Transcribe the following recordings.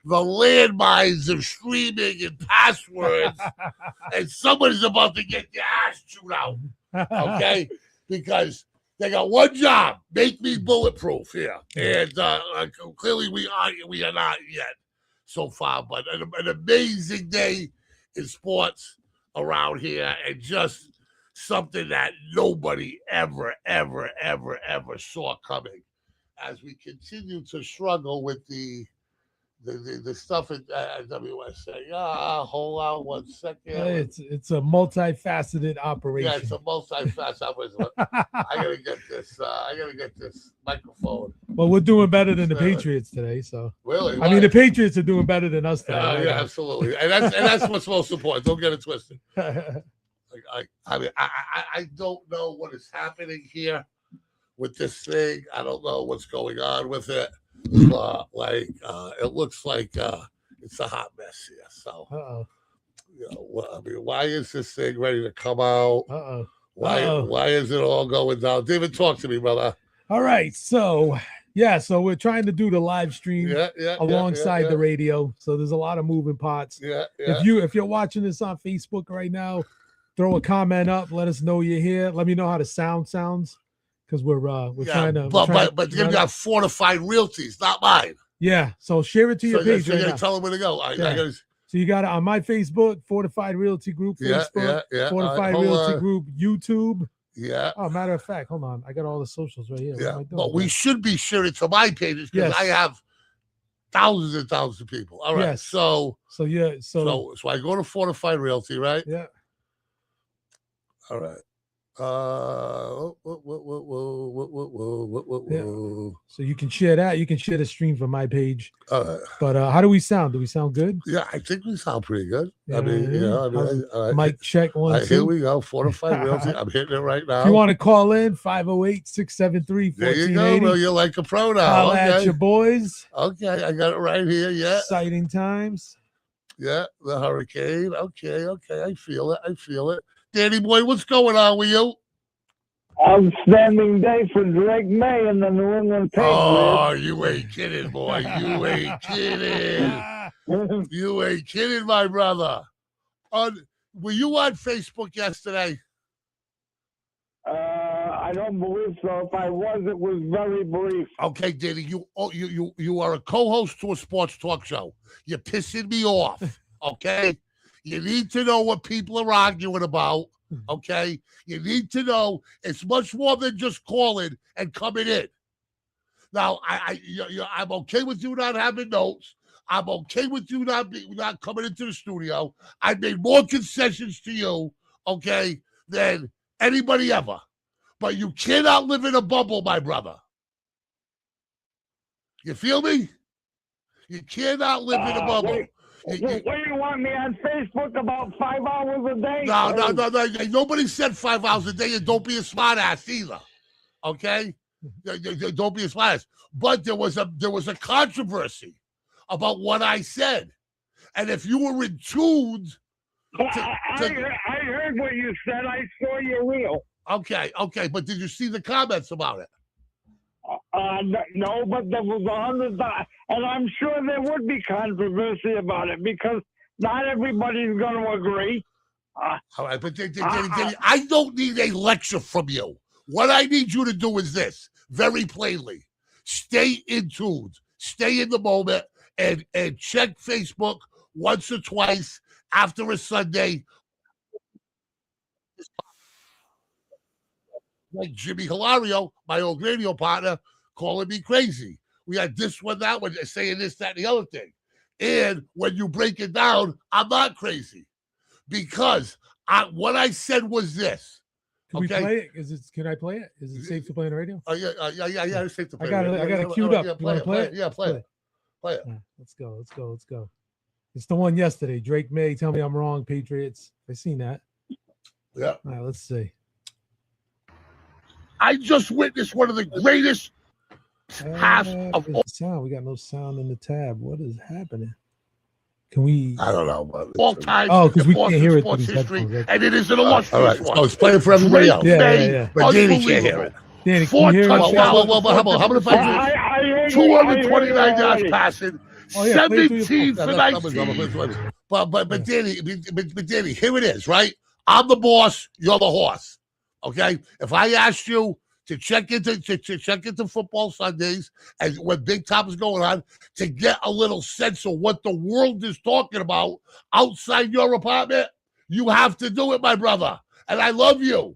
the landmines of streaming and passwords, and somebody's about to get their ass chewed out, okay? Because they got one job, make me bulletproof here. And clearly we are not yet so far, but an amazing day in sports around here, and just something that nobody ever saw coming as we continue to struggle with the stuff at WSA. Hold on 1 second. It's a multifaceted operation. Yeah, it's a multifaceted operation. I gotta get this microphone. Well, we're doing better than the Patriots today, so really. I mean, the Patriots are doing better than us today. Yeah, absolutely, and that's what's most important. Don't get it twisted. I don't know what is happening here with this thing. I don't know what's going on with it. It looks like it's a hot mess here. So, why is this thing ready to come out? Why is it all going down? David, talk to me, brother. All right, so we're trying to do the live stream alongside the radio. So there's a lot of moving parts. If you're watching this on Facebook right now, throw a comment up. Let us know you're here. Let me know how the sounds. Because we're trying to. But you're gonna have Fortified Realties, not mine. Yeah, so share it to your page. So you're gonna tell them where to go. So you got it on my Facebook, Fortified Realty Group, Facebook, Fortified Realty Group, YouTube. Yeah. Oh, matter of fact, hold on, I got all the socials right here. Yeah, but we should be sharing to my pages because I have thousands and thousands of people. All right. Yes. So I go to Fortified Realty, right? Yeah. All right. So you can share that. You can share the stream from my page. But how do we sound? Do we sound good? Yeah, I think we sound pretty good. Yeah, mic check 1 2. Here we go. Fortified Realty. I'm hitting it right now. If you want to call in, 508-673-1480. There you go, bro. You're like a pro now. Holla at your boys. Okay, I got it right here. Yeah. Exciting times. Yeah, the hurricane. Okay. I feel it. Danny boy, what's going on with you? Outstanding day for Drake May and the New England Patriots. Oh, you ain't kidding, boy. You ain't kidding. You ain't kidding, my brother. Were you on Facebook yesterday? I don't believe so. If I was, it was very brief. Okay, Danny, you are a co-host to a sports talk show. You're pissing me off, okay? You need to know what people are arguing about, okay? You need to know it's much more than just calling and coming in. Now, I'm okay with you not having notes. I'm okay with you not coming into the studio. I made more concessions to you, okay, than anybody ever. But you cannot live in a bubble, my brother. You feel me? You cannot live in a bubble. What do you want me on Facebook about 5 hours a day? No. Nobody said 5 hours a day, and don't be a smart ass either. Okay? Don't be a smart ass. But there was a controversy about what I said. And if you were in tune I heard what you said. I saw your reel. Okay. But did you see the comments about it? No, but there was 100, and I'm sure there would be controversy about it because not everybody's going to agree. All right, but I don't need a lecture from you. What I need you to do is this, very plainly. Stay in tune. Stay in the moment and check Facebook once or twice after a Sunday. Like Jimmy Hilario, my old radio partner, calling me crazy. We had this one, that one, saying this, that, and the other thing. And when you break it down, I'm not crazy. Because what I said was this. Can we play it? Can I play it? Is it safe to play on the radio? Yeah, it's safe to play. I got it queued up. Yeah, play it. Yeah, play it. Let's go. It's the one yesterday. Drake May, tell me I'm wrong, Patriots. I seen that. Yeah. All right, let's see. I just witnessed one of the greatest halves of all sound. We got no sound in the tab. What is happening? Can we? I don't know. But all time. Oh, because we can't hear it. Sports history, and it is an illustrious one. So it's playing for everybody else. Yeah. But Danny can't hear it. Danny, 4 touchdowns. How about if I do 229 yards passing, Oh, yeah, 17 for 19. But Danny, here it is, right? I'm the boss, you're the horse. Okay? If I asked you to check into football Sundays and when Big Top is going on to get a little sense of what the world is talking about outside your apartment, you have to do it, my brother. And I love you.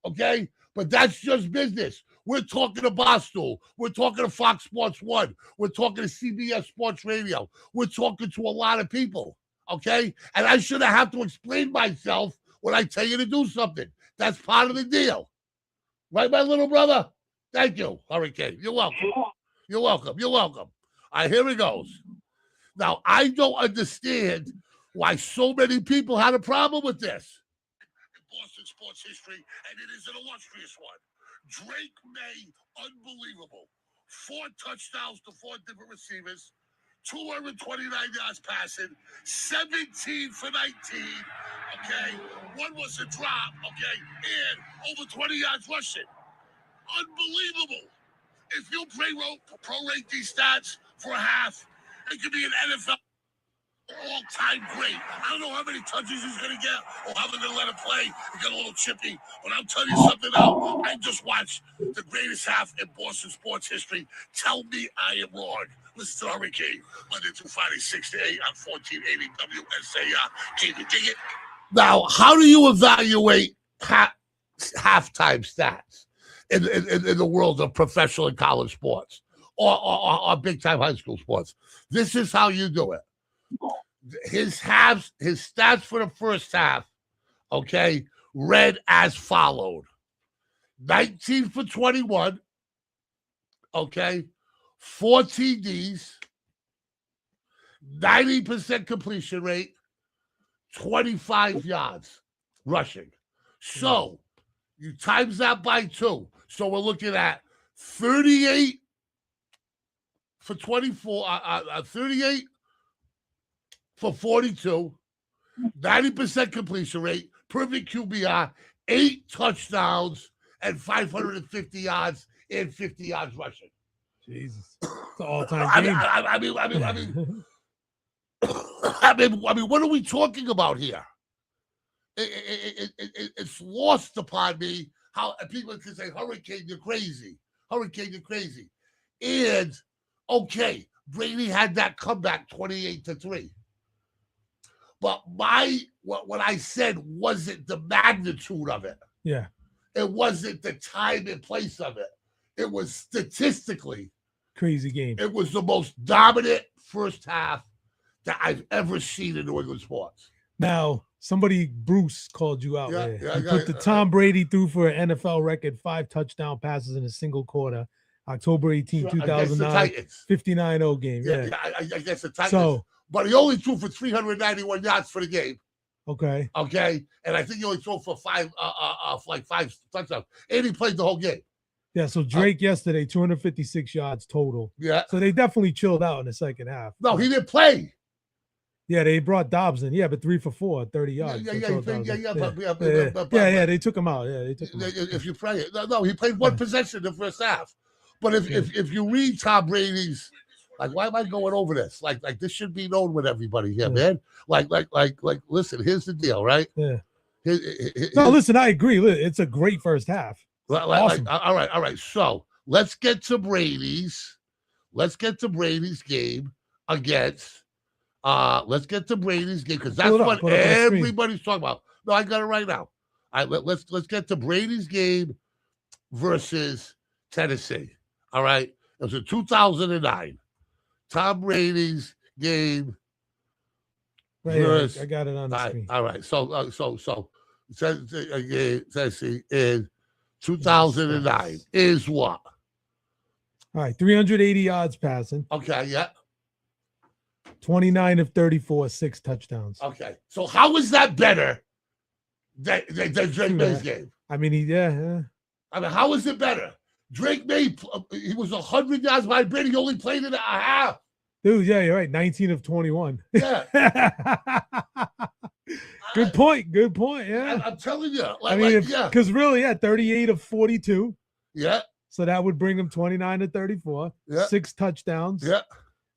Okay? But that's just business. We're talking to Barstool. We're talking to Fox Sports 1. We're talking to CBS Sports Radio. We're talking to a lot of people. Okay? And I shouldn't have to explain myself when I tell you to do something. That's part of the deal. Right, my little brother? Thank you, Hurricane. You're welcome. You're welcome. You're welcome. All right, here it goes. Now, I don't understand why so many people had a problem with this. In Boston sports history, and it is an illustrious one. Drake May, unbelievable. 4 touchdowns to 4 different receivers, 229 yards passing, 17 for 19. Okay, 1 was a drop. Okay, and over 20 yards rushing. Unbelievable. If you prorate these stats for a half, it could be an NFL all-time great. I don't know how many touches he's going to get or how they're going to let him play. He got a little chippy. But I'll tell you something now. I just watched the greatest half in Boston sports history. Tell me I am wrong. Listen to Hurricane, Monday through Friday, 6 to 8 on 1480 WSAR. Can you dig it? Now, how do you evaluate halftime stats in the world of professional and college sports or big-time high school sports? This is how you do it. His stats for the first half, okay, read as followed. 19 for 21, okay, 4 TDs, 90% completion rate, 25 yards rushing. So you times that by 2. So we're looking at 38 for 24, 38 for 42, 90% completion rate, perfect QBR, 8 touchdowns, and 550 yards and 50 yards rushing. Jesus, it's an all-time game. I mean, what are we talking about here? It's lost upon me how people can say, Hurricane, you're crazy. Hurricane, you're crazy. And, okay, Brady had that comeback 28-3. But what I said wasn't the magnitude of it. Yeah. It wasn't the time and place of it. It was statistically crazy game. It was the most dominant first half that I've ever seen in New England sports. Now, Bruce called you out there. Yeah, put the Tom Brady threw for an NFL record 5 touchdown passes in a single quarter. October 18, 2009, 59-0 game. Yeah, I guess the Titans. But he only threw for 391 yards for the game. Okay. And I think he only threw for 5 touchdowns. And he played the whole game. Yeah, so Drake yesterday, 256 yards total. Yeah. So they definitely chilled out in the second half. No, he didn't play. Yeah, they brought Dobbs in. Yeah, but 3 for 4, 30 yards. Yeah, they took him out. Yeah, they took him out. If you play it. No, he played 1 possession in the first half. But if you read Tom Brady's, like, why am I going over this? Like this should be known with everybody here, man. Like, listen, here's the deal, right? Yeah. Listen, I agree. It's a great first half. Awesome. All right. So let's get to Brady's game against. Let's get to Brady's game because that's what everybody's talking about. No, I got it right now. All right, let's get to Brady's game versus Tennessee. All right, it was in 2009. Tom Brady's game. Versus, I got it on the screen. All right, so Tennessee in 2009 is what? All right, 380 yards passing. Okay, yeah. 29 of 34, 6 touchdowns. Okay, so how is that better than Drake May's game? I mean, I mean, how is it better? Drake May, he was 100 yards behind Brady. He only played in a half. Dude, yeah, you're right. 19 of 21. Yeah. Good point. Yeah. I'm telling you. Because really, 38 of 42. Yeah. So that would bring him 29 to 34. Yeah. 6 touchdowns. Yeah.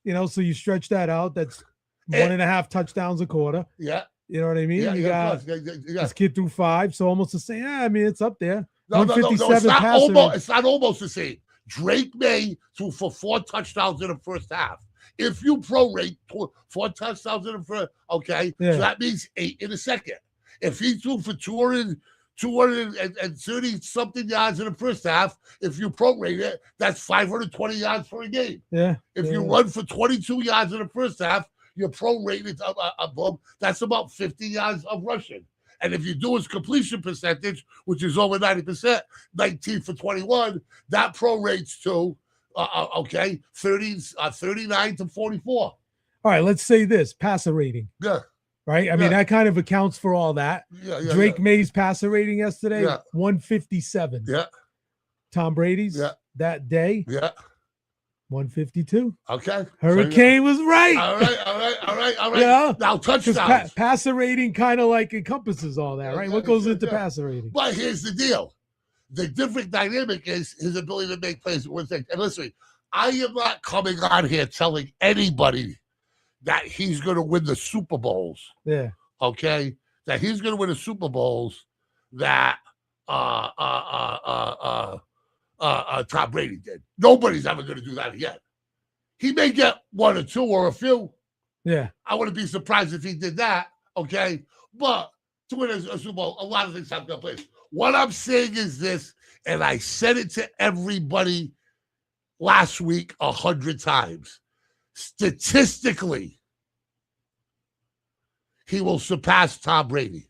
So you stretch that out. That's 1.5 touchdowns a quarter. Yeah. You know what I mean? You got this kid threw 5, so almost the same. Yeah, I mean, it's up there. No, it's not almost. It's not almost the same. Drake May threw for 4 touchdowns in the first half. If you prorate 4 touchdowns in the first, okay, so that means 8 in the second. If he threw for 230 something yards in the first half, if you prorate it, that's 520 yards for a game. Yeah. If you run for 22 yards in the first half, your prorated above, that's about 50 yards of rushing. And if you do his completion percentage, which is over 90%, 19 for 21, that prorates to 39 to 44. All right, let's say this passer rating. Yeah. Right? I mean, that kind of accounts for all that. Yeah, Drake May's passer rating yesterday, 157. Yeah. Tom Brady's that day, 152. Okay. Hurricane was right. All right. Yeah. Now touchdowns. Passer rating kind of like encompasses all that, right? What goes into passer rating? But here's the deal. The different dynamic is his ability to make plays. And listen, I am not coming on here telling anybody that he's going to win the Super Bowls. Yeah. Okay? That he's going to win the Super Bowls that Tom Brady did. Nobody's ever going to do that again. He may get 1 or 2 or a few. Yeah. I wouldn't be surprised if he did that. Okay. But to win a Super Bowl, a lot of things have to place. What I'm saying is this, and I said it to everybody last week 100 times. Statistically, he will surpass Tom Brady.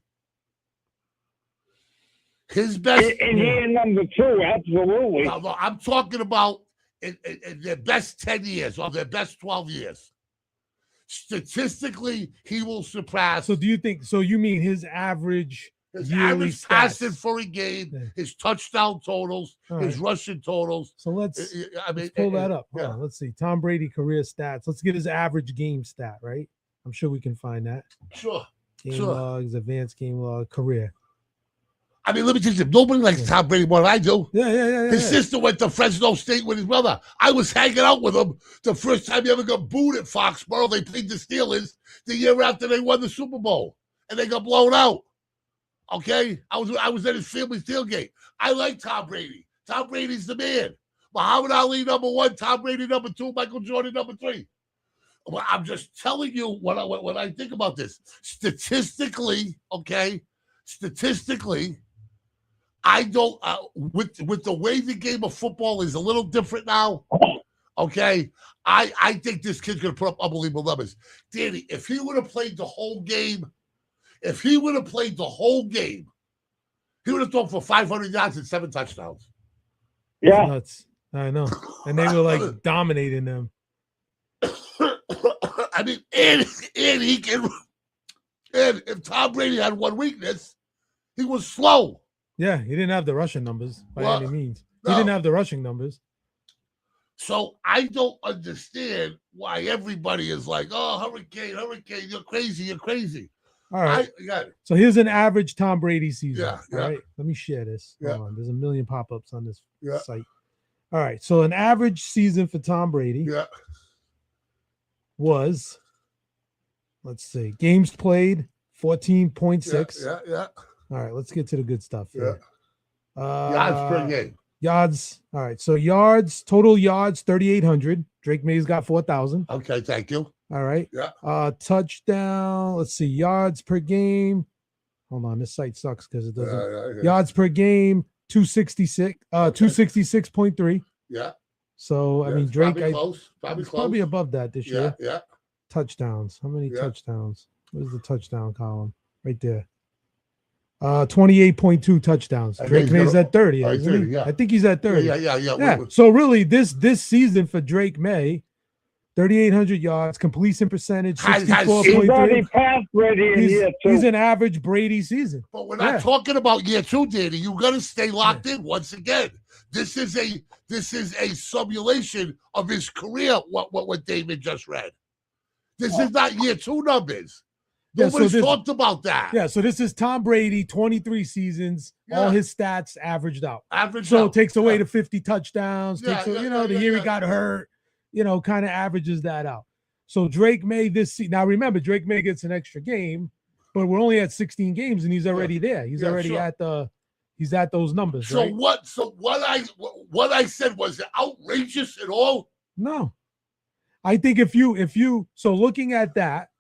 His best. And he in number 2, absolutely. No, I'm talking about in their best 10 years or their best 12 years. Statistically, he will surpass. So do you think, so you mean his average passing for a game, his touchdown totals, his rushing totals. So let's pull that up. Yeah. Let's see. Tom Brady career stats. Let's get his average game stat, right? I'm sure we can find that. Sure. Game logs, advanced game log, career. I mean, let me tell you, nobody likes Tom Brady more than I do. Yeah. His sister went to Fresno State with his brother. I was hanging out with him the first time he ever got booed at Foxborough. They played the Steelers the year after they won the Super Bowl, and they got blown out. Okay? I was at his family's tailgate. I like Tom Brady. Tom Brady's the man. Muhammad Ali, number 1, Tom Brady, number 2, Michael Jordan, number 3. Well, I'm just telling you what I think about this. Statistically, I don't with the way the game of football is a little different now. Okay, I think this kid's gonna put up unbelievable numbers. Danny, if he would have played the whole game, he would have thrown for 500 yards and 7 touchdowns. Yeah, nuts. I know, and they were like dominating them. I mean, and he can. And if Tom Brady had one weakness, he was slow. Yeah, he didn't have the rushing numbers by any means. He didn't have the rushing numbers. So I don't understand why everybody is like, "Oh, Hurricane, you're crazy." All right. So here's an average Tom Brady season. Yeah. All right. Let me share this. Yeah. Hold on. There's a million pop-ups on this site. All right. So an average season for Tom Brady was, let's see, games played 14.6. Yeah. All right, let's get to the good stuff here. Yards per game. Yards. All right, so total yards 3,800. Drake May's got 4,000. Okay, thank you. All right. Yeah. Touchdown. Let's see, yards per game. Hold on, this site sucks because it doesn't. Yards per game 266. 266.3. Yeah. So I mean, Drake, probably above that this year. Yeah. Touchdowns. How many touchdowns? Where's the touchdown column? Right there. 28.2 touchdowns. Drake May's at 30. I think he's at 30. Yeah. So really, this season for Drake May, 3,800 yards, completion percentage 64.3. He's an average Brady season. But we're not talking about year 2, Danny. You got to stay locked in once again. This is a simulation of his career. What David just read. This is not year 2 numbers. Nobody's talked about that. Yeah, so this is Tom Brady, 23 seasons, all his stats averaged out. So it takes away the 50 touchdowns, the year he got hurt, kind of averages that out. So Drake May now remember, Drake May gets an extra game, but we're only at 16 games and he's already there. He's already at he's at those numbers. So right? what I said was outrageous at all? No. I think if you so looking at that,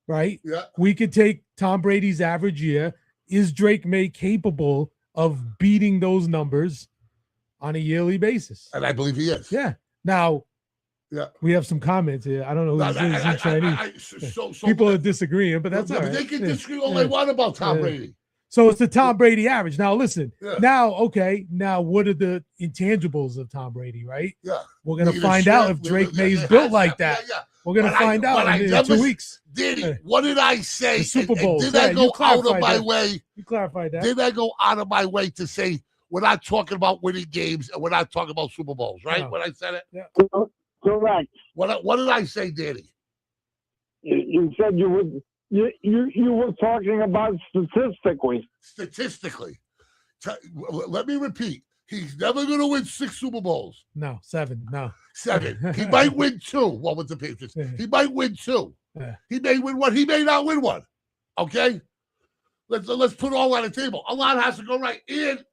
right? Yeah. We could take Tom Brady's average year. Is Drake May capable of beating those numbers on a yearly basis? And I believe he is. Yeah. Now, we have some comments here. I don't know who's Chinese. People are disagreeing, but that's all right. They can disagree all they want about Tom Brady. So it's the Tom Brady average. Now, listen. Yeah. Now, what are the intangibles of Tom Brady, right? Yeah. We're going to find out if Drake May's built like that. Yeah. We're going to find out in 2 weeks. What did I say? The Super Bowl. Did I go out of my way? You clarified that. Did I go out of my way to say we're not talking about winning games and we're not talking about Super Bowls, right? No. When I said it? Yeah. Correct. What did I say, Danny? You said you were talking about statistically. Statistically. Let me repeat. He's never going to win 6 Super Bowls. No, 7. No. 7. He might win 2. What with the Patriots? He might win 2. Yeah. He may win 1. He may not win 1. Okay? Let's put all on the table. A lot has to go right. And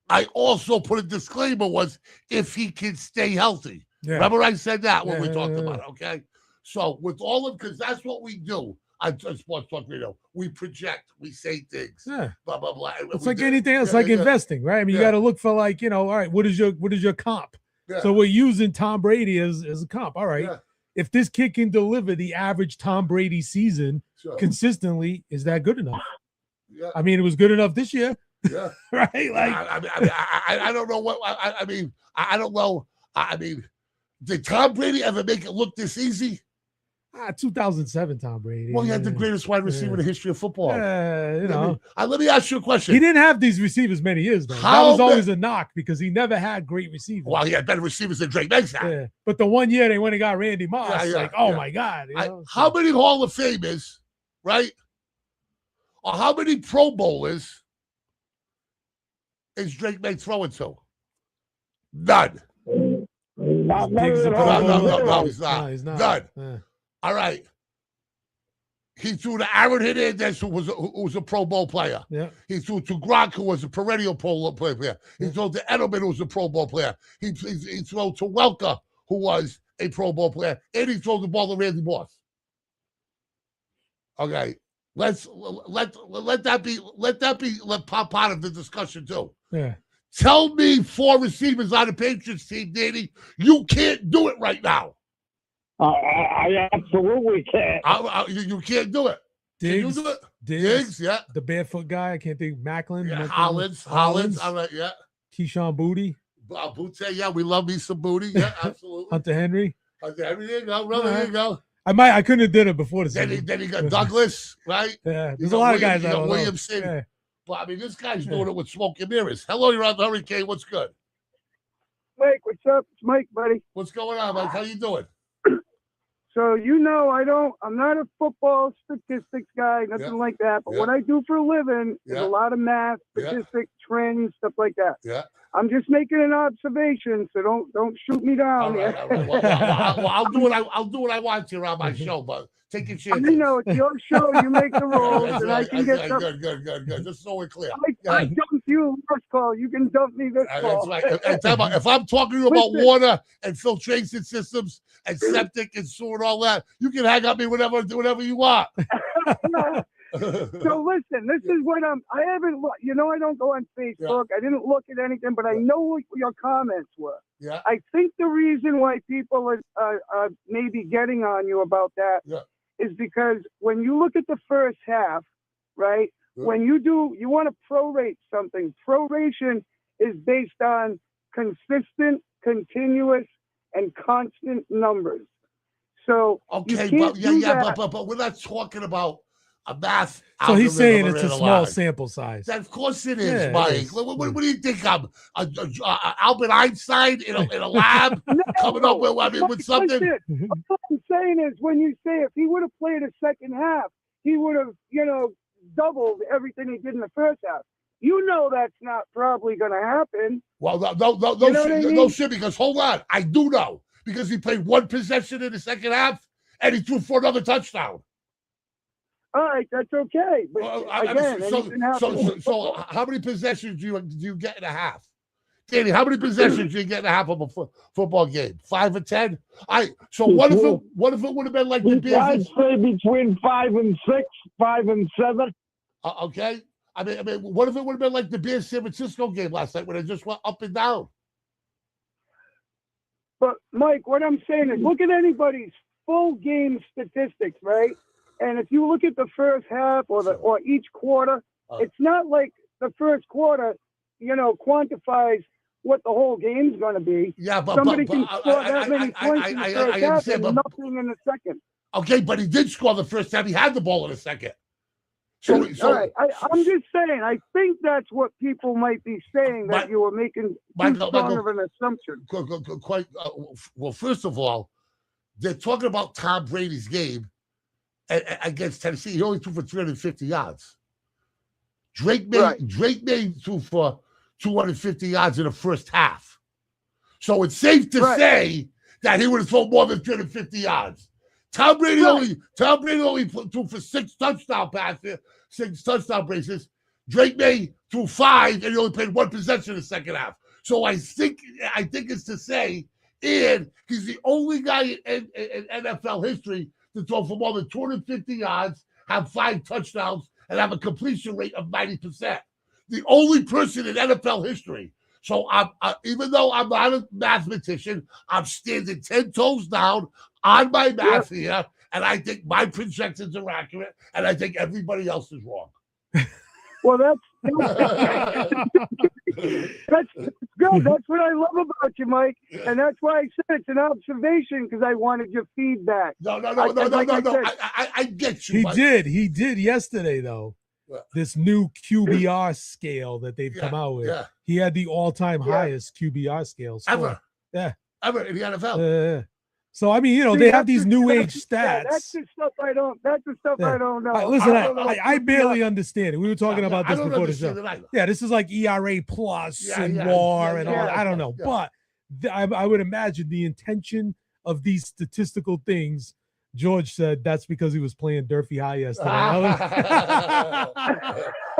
I also put a disclaimer was if he can stay healthy. Yeah. Remember I said that when we talked about it, okay? So with all of, because that's what we do on Sports Talk Radio. We project, we say things, blah, blah, blah. It's like anything else, like investing, right? I mean, you got to look for all right, what is your comp? Yeah. So we're using Tom Brady as a comp. All right. Yeah. If this kid can deliver the average Tom Brady season consistently, is that good enough? Yeah. I mean, it was good enough this year. Yeah. Right? Like I don't know what I mean, I don't know. I mean, did Tom Brady ever make it look this easy? 2007 Tom Brady. Well, he had the greatest wide receiver in the history of football. Let me ask you a question. He didn't have these receivers many years, though. That was always a knock because he never had great receivers. Well, he had better receivers than Drake May. Yeah. But the one year they went and got Randy Moss, my God. How many Hall of Famers, right? Or how many Pro Bowlers is Drake May throwing to? None. No, he's not. None. Yeah. All right. He threw to Aaron Hernandez, who was a Pro Bowl player. Yeah. He threw to Gronk, who was a perennial Pro Bowl player. He threw to Edelman, who was a Pro Bowl player. He threw to Welker, who was a Pro Bowl player, and he threw the ball to Randy Moss. Okay, let that be part of the discussion too. Yeah. Tell me 4 receivers on the Patriots team, Danny. You can't do it right now. I absolutely can't. You can't do it. Diggs, can you do it? Diggs, yeah. The barefoot guy, I can't think. Macklin. Yeah, Hollins. All right, yeah. Keyshawn Booty. Booty, yeah. We love me some Booty. Yeah, absolutely. Hunter Henry. There you go, brother. There you go. I couldn't have did it before the season. Then he got Douglas, right? Yeah, there's a lot of guys. You got Williamson. Yeah. But I mean, this guy's doing it with smoke and mirrors. Hello, you're on the Hurricane. What's good? Mike, what's up? It's Mike, buddy. What's going on, Mike? How you doing? So I'm not a football statistics guy, nothing like that. But what I do for a living is a lot of math, statistics, trends, stuff like that. Yeah. I'm just making an observation, so don't shoot me down. All right. Well, I'll do what I want to on my show, but take your chance. It's your show. You make the rules, and I can get stuff. Good. Just so we're clear. I dumped you last call. You can dump me this call. That's right. If I'm talking to you about water and filtration systems and septic and sewer and all that, you can hang up me whatever you want. So listen, this is what I haven't looked. I don't go on Facebook. I didn't look at anything, but I know what your comments were. Yeah. I think the reason why people are maybe getting on you about that is because when you look at the first half, right? When you want to prorate something. Proration is based on consistent, continuous, and constant numbers. So okay, but we're not talking about a math. So he's saying it's a small sample size. Of course it is, Mike. What do you think? I'm Albert Einstein in a lab coming up with something? What I'm saying is, when you say if he would have played a second half, he would have, doubled everything he did in the first half. That's not probably going to happen. Well, no shit, because hold on, I do know. because he played one possession in the second half and he threw for another touchdown. All right, that's okay. But so how many possessions do you get in a half? Danny, how many possessions do you get in a half of a football game? 5 or 10? So what if it would have been like the Bears? I'd say between 5 and 6, 5 and 7. Okay. I mean, what if it would have been like the Bears San Francisco game last night when it just went up and down? But Mike, what I'm saying is, look at anybody's full game statistics, right? And if you look at the first half or each quarter, it's not like the first quarter, quantifies what the whole game's going to be. Yeah, but somebody can score that many points in the first half and nothing in the second. Okay, but he did score the first time. He had the ball in the second. So all right, I'm just saying. I think that's what people might be saying, that you were making too strong of an assumption. Well, first of all, they're talking about Tom Brady's game against Tennessee. He only threw for 350 yards. Drake May threw for 250 yards in the first half. So it's safe to say that he would have thrown more than 350 yards. Tom Brady only threw for 6 touchdown passes, 6 touchdown braces. Drake May threw 5, and he only played 1 possession in the second half. So I think it's to say, and he's the only guy in NFL history to throw for more than 250 yards, have 5 touchdowns, and have a completion rate of 90%. The only person in NFL history. So even though I'm not a mathematician, I'm standing 10 toes down on my math here, and I think my projections are accurate, and I think everybody else is wrong. Well, that's good. That's what I love about you, Mike, and that's why I said it's an observation, because I wanted your feedback. No. I get you. He did yesterday though. This new QBR scale that they've come out with. Yeah. He had the all-time highest QBR scale score. Ever in the NFL. So I mean, they have these new age stats. That's the stuff I don't. That's the stuff I don't know. Listen, I barely understand it. We were talking about this before the show. Yeah, this is like ERA plus and WAR and all. I don't know, but I would imagine the intention of these statistical things. George said that's because he was playing Durfee High yesterday.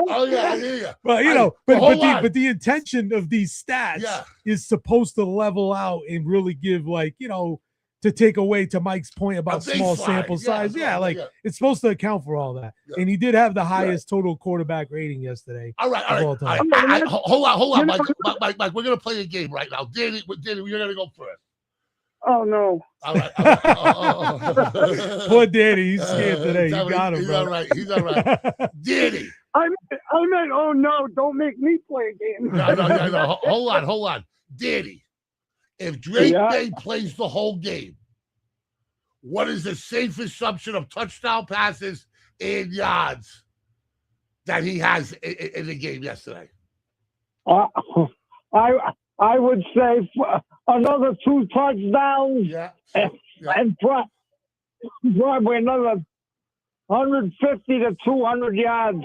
Oh yeah, I hear you. Well, but the intention of these stats is supposed to level out and really give, to take away to Mike's point about small sample size. It's supposed to account for all that. Yeah. And he did have the highest total quarterback rating yesterday. All right. Hold on, Mike. We're gonna play a game right now. Danny, you're gonna go first. Oh no! All right. Poor Danny, he's scared today. You got him, He's bro. all right. Danny. I meant, oh no! Don't make me play a game. No. Hold on. Danny, if Drake May plays the whole game, what is the safe assumption of touchdown passes and yards that he has in the game yesterday? I would say another 2 touchdowns and probably another 150 to 200 yards.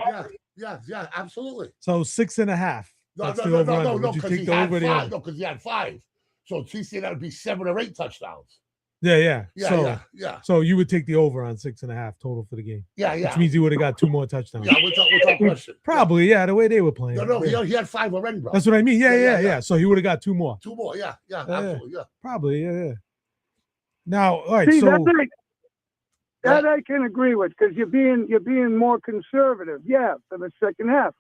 Yeah, absolutely. So 6.5. No, because he had 5. No, because he had 5. So TC, that would be 7 or 8 touchdowns. Yeah. So you would take the over on 6.5 total for the game. Yeah. Which means he would have got 2 more touchdowns. Yeah, without question. Probably, the way they were playing. No, he had 5 already, bro. That's what I mean. Yeah. So he would have got 2 more. 2 more, yeah, absolutely, yeah. Probably, yeah. Now, all right. See, that I can agree with, because you're being more conservative. Yeah, for the second half,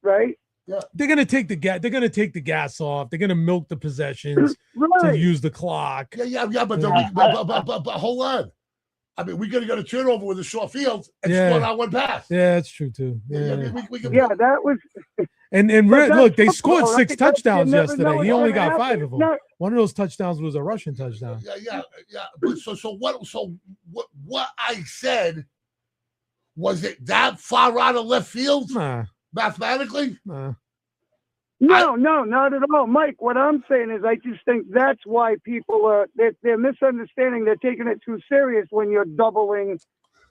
right? Yeah. They're gonna take the gas. They're gonna take the gas off. They're gonna milk the possessions to use the clock. But hold on. I mean, we're gonna get a turnover with a short field and score on 1 pass. Yeah, that's true too. That was. And look, they scored 6 touchdowns yesterday. He only got 5 of them. One of those touchdowns was a rushing touchdown. Yeah. But so what I said, was it that far out of left field? Nah. Mathematically? Nah. No, not at all. Mike, what I'm saying is I just think that's why people are they're misunderstanding. They're taking it too serious when you're doubling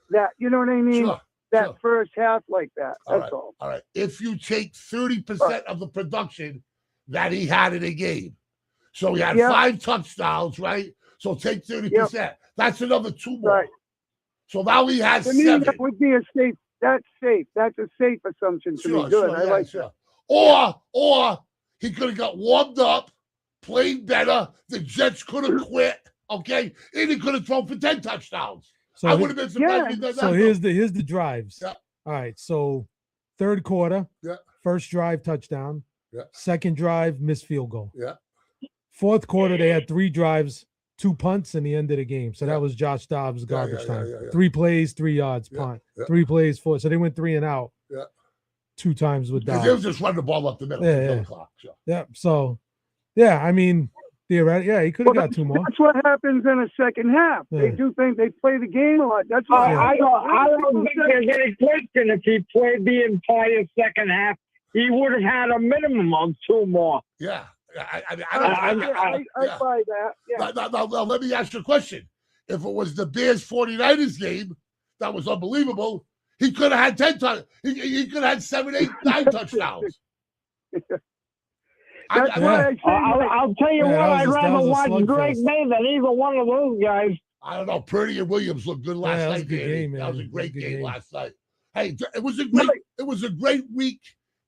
that. You know what I mean? That first half like that. That's all. All right. If you take 30% of the production that he had in a game, so he had 5 touchdowns, right? So take 30%. Yep. That's another 2 more. Right. So now he has to me, 7. That would be a safe. That's safe. That's a safe assumption to me. Good. I like that. Or he could have got warmed up, played better. The Jets could have quit. Okay, and he could have thrown for 10 touchdowns. So I would have been surprised. Yeah. So here's the drives. Yeah. All right. So third quarter. Yeah. First drive touchdown. Yeah. Second drive missed field goal. Yeah. Fourth quarter they had 3 drives, 2 punts, and the end of the game. So that was Josh Dobbs' garbage time. 3 plays, 3 yards, punt. 3 plays, 4. So they went 3 and out. Yeah. 2 times with Dobbs. They was just running the ball up the middle. Yeah. Clock, Yeah. So, yeah, I mean, theoretically, he could have got 2 more. That's what happens in a second half. Yeah. They do think they play the game a lot. That's what I don't think there's any question if he played the entire second half, he would have had a minimum of 2 more. Yeah. I buy that. Yeah. Now, let me ask you a question. If it was the Bears 49ers game, that was unbelievable. He could have had 10 touchdowns. He could have had 7, 8, 9 touchdowns. I'll tell you what, I'd rather watch Drake May than either one of those guys. I don't know. Purdy and Williams looked good last night. That was a great game last night. Hey, it was a great week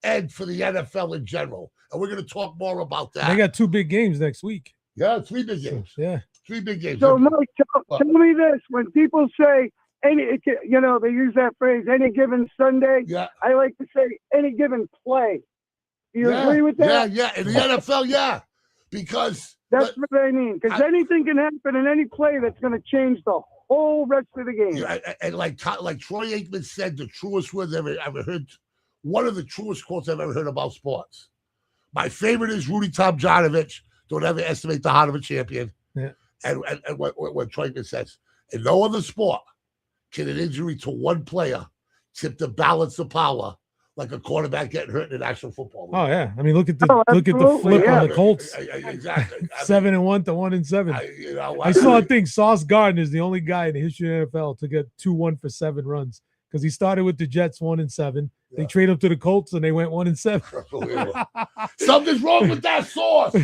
end for the NFL in general. And we're going to talk more about that. They got 2 big games next week. Yeah, 3 big games. Yeah. 3 big games. So, Mike, tell me this. When people say, they use that phrase, any given Sunday, I like to say, any given play. Do you agree with that? Yeah. In the NFL, because that's what I mean. Because anything can happen in any play that's going to change the whole rest of the game. Yeah, and like Troy Aikman said, the truest words I've ever heard. One of the truest quotes I've ever heard about sports. My favorite is Rudy Tomjanovich. Don't ever estimate the heart of a champion. Yeah. And what Troy Aikman says, in no other sport can an injury to one player tip the balance of power like a quarterback getting hurt in the National Football League. Oh yeah, I mean look at the flip on the Colts. Exactly. 7-1 to 1-7. I saw a thing. Sauce Gardner is the only guy in the history of the NFL to get 2-1 for 7 runs because he started with the Jets 1-7. They trade up to the Colts and they went 1-7. Something's wrong with that sauce.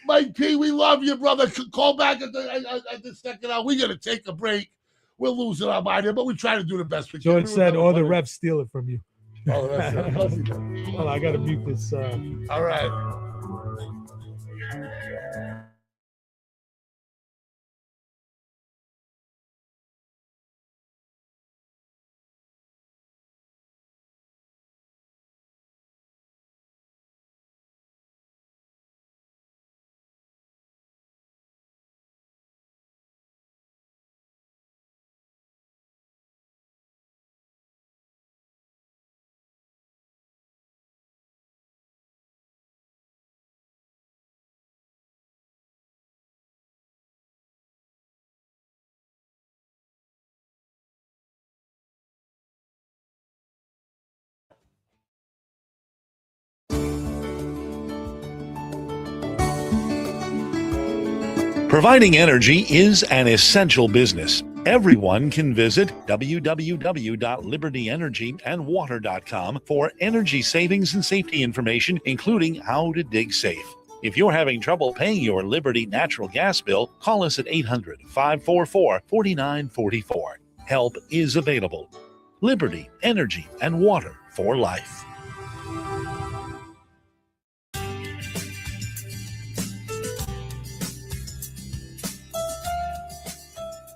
Mike P, we love you, brother. Call back at the second hour. We're gonna take a break. We're losing our mind here, but we try to do the best we can. George said, or the refs steal it from you. Oh, that's Hold on, I got to mute this. All right. Providing energy is an essential business. Everyone can visit www.libertyenergyandwater.com for energy savings and safety information, including how to dig safe. If you're having trouble paying your Liberty natural gas bill, call us at 800-544-4944. Help is available. Liberty, energy, and water for life.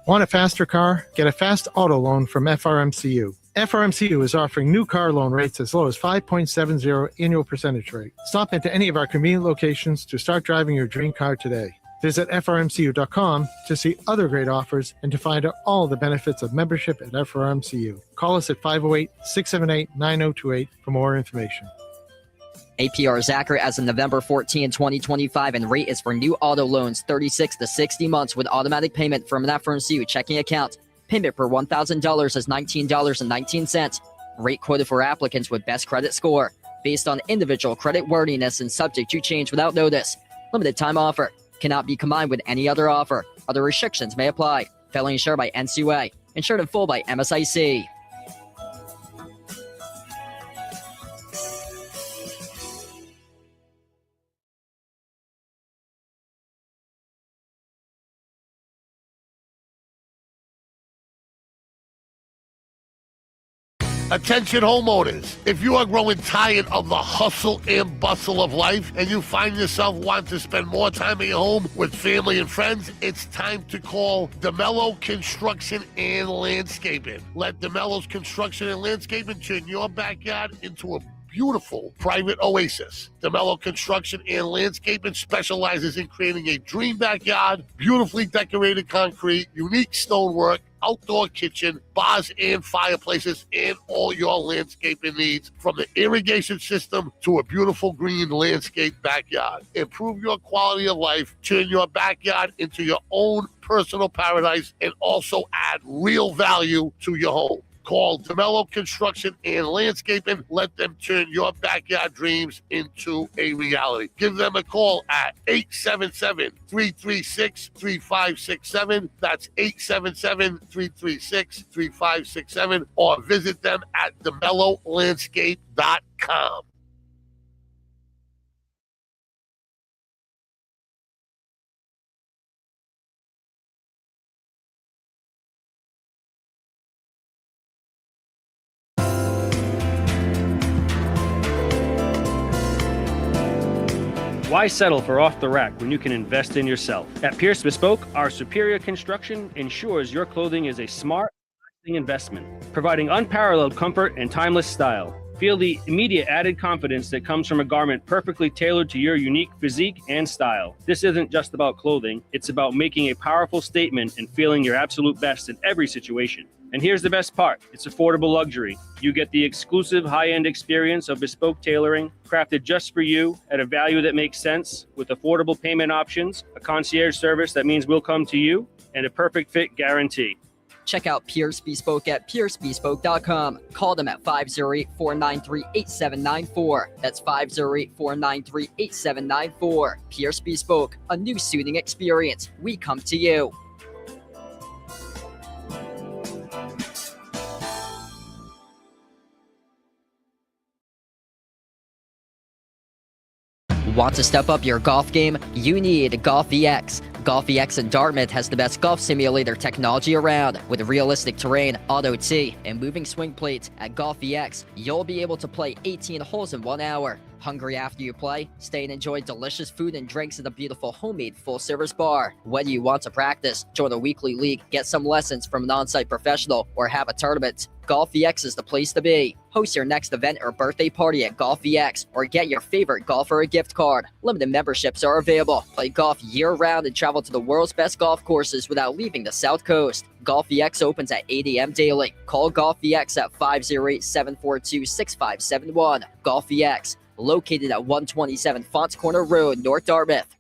Want a faster car? Get a fast auto loan from FRMCU. FRMCU is offering new car loan rates as low as 5.70 annual percentage rate. Stop into any of our convenient locations to start driving your dream car today. Visit frmcu.com to see other great offers and to find out all the benefits of membership at FRMCU. Call us at 508-678-9028 for more information. APR is accurate as of November 14, 2025, and rate is for new auto loans 36 to 60 months with automatic payment from an FRMCU checking account. Payment per $1,000 is $19.19. Rate quoted for applicants with best credit score. Based on individual credit worthiness and subject to change without notice. Limited time offer. Cannot be combined with any other offer. Other restrictions may apply. Federally insured by NCUA. Insured in full by MSIC. Attention homeowners, if you are growing tired of the hustle and bustle of life and you find yourself wanting to spend more time at your home with family and friends, it's time to call DeMello Construction and Landscaping. Let DeMello's Construction and Landscaping turn your backyard into a beautiful private oasis. DeMello Construction and Landscaping specializes in creating a dream backyard, beautifully decorated concrete, unique stonework, outdoor kitchen, bars and fireplaces, and all your landscaping needs, from the irrigation system to a beautiful green landscape backyard. Improve your quality of life, turn your backyard into your own personal paradise, and also add real value to your home. Call DeMello Construction and Landscaping. Let them turn your backyard dreams into a reality. Give them a call at 877-336-3567. That's 877-336-3567. Or visit them at DeMelloLandscape.com. Why settle for off the rack when you can invest in yourself? At Pierce Bespoke, our superior construction ensures your clothing is a smart, lasting investment, providing unparalleled comfort and timeless style. Feel the immediate added confidence that comes from a garment perfectly tailored to your unique physique and style. This isn't just about clothing, it's about making a powerful statement and feeling your absolute best in every situation. And here's the best part, it's affordable luxury. You get the exclusive high-end experience of bespoke tailoring, crafted just for you at a value that makes sense, with affordable payment options, a concierge service that means we'll come to you, and a perfect fit guarantee. Check out Pierce Bespoke at piercebespoke.com. Call them at 508-493-8794. That's 508-493-8794. Pierce Bespoke, a new suiting experience. We come to you. Want to step up your golf game? You need Golf EX. Golf EX in Dartmouth has the best golf simulator technology around. With realistic terrain, auto tee, and moving swing plates at Golf EX, you'll be able to play 18 holes in 1 hour. Hungry after you play? Stay and enjoy delicious food and drinks at a beautiful homemade full-service bar. Whether you want to practice, join a weekly league, get some lessons from an on-site professional, or have a tournament, Golf EX is the place to be. Host your next event or birthday party at Golf EX, or get your favorite golfer a gift card. Limited memberships are available. Play golf year-round and travel to the world's best golf courses without leaving the South Coast. Golf EX opens at 8 a.m. daily. Call Golf EX at 508-742-6571. Golf EX, located at 127 Fonts Corner Road, North Dartmouth.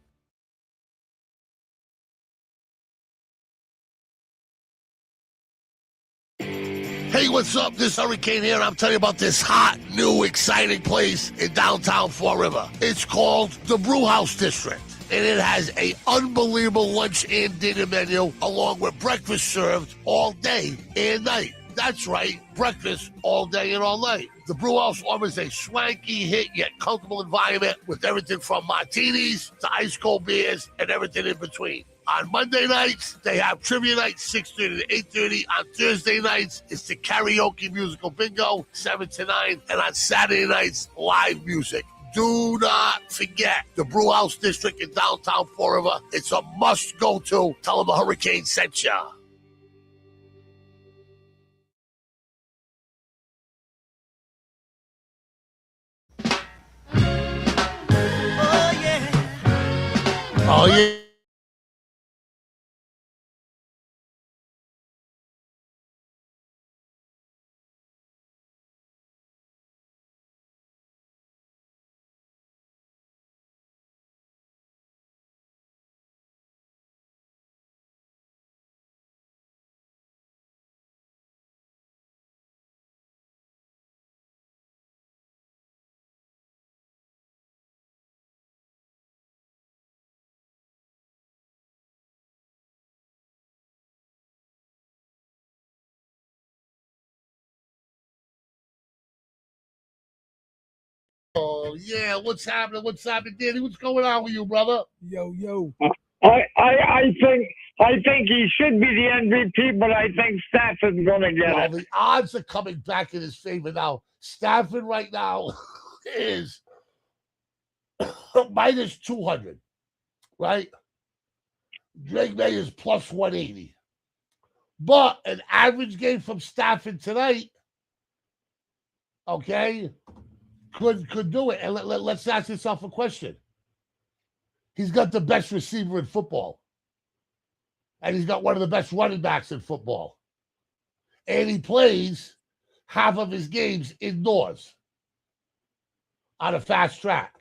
Hey, what's up? This Hurricane here, and I'm telling you about this hot, new, exciting place in downtown Fall River. It's called the Brew House District, and it has an unbelievable lunch and dinner menu, along with breakfast served all day and night. That's right, breakfast all day and all night. The Brew House offers a swanky, hit, yet comfortable environment with everything from martinis to ice cold beers and everything in between. On Monday nights, they have trivia night, 6:30 to 8:30. On Thursday nights, it's the karaoke musical bingo, 7 to 9. And on Saturday nights, live music. Do not forget the Brew House District in downtown Fall River. It's a must-go-to. Tell them the Hurricane sent ya. Oh, yeah. Oh, yeah. What's happening? What's happening, Danny? What's going on with you, brother? Yo. I think he should be the MVP, but I think Stafford's going to get it. The odds are coming back in his favor now. Stafford right now is minus 200, right? Drake May is plus 180. But an average game from Stafford tonight, okay, could do it. And let's ask yourself a question. He's got the best receiver in football. And he's got one of the best running backs in football. And he plays half of his games indoors on a fast track,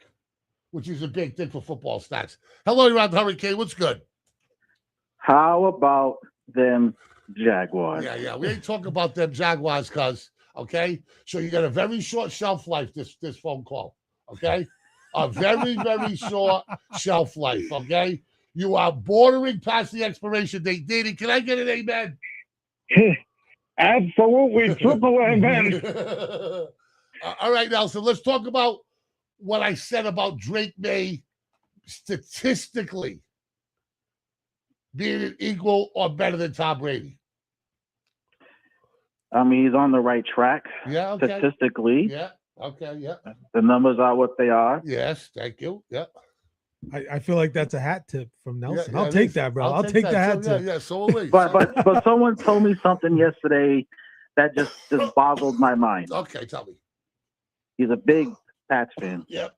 which is a big thing for football stats. Hello, you're on the Hurricane. What's good? How about them Jaguars? Yeah. We ain't talking about them Jaguars, cuz, okay? So you got a very short shelf life, this phone call, okay? A very, very short shelf life, okay? You are bordering past the expiration date. Didi, can I get an amen? Absolutely, triple amen. All right, now, so let's talk about what I said about Drake May statistically being an equal or better than Tom Brady. I mean, he's on the right track. Yeah, okay. Statistically. Yeah, okay, yeah. The numbers are what they are. Yes, thank you. Yeah. I feel like that's a hat tip from Nelson. Yeah, I'll take that, bro. I'll take the hat tip. Yeah, so will we. But someone told me something yesterday that just boggled my mind. Okay, tell me. He's a big Pats fan. Yep.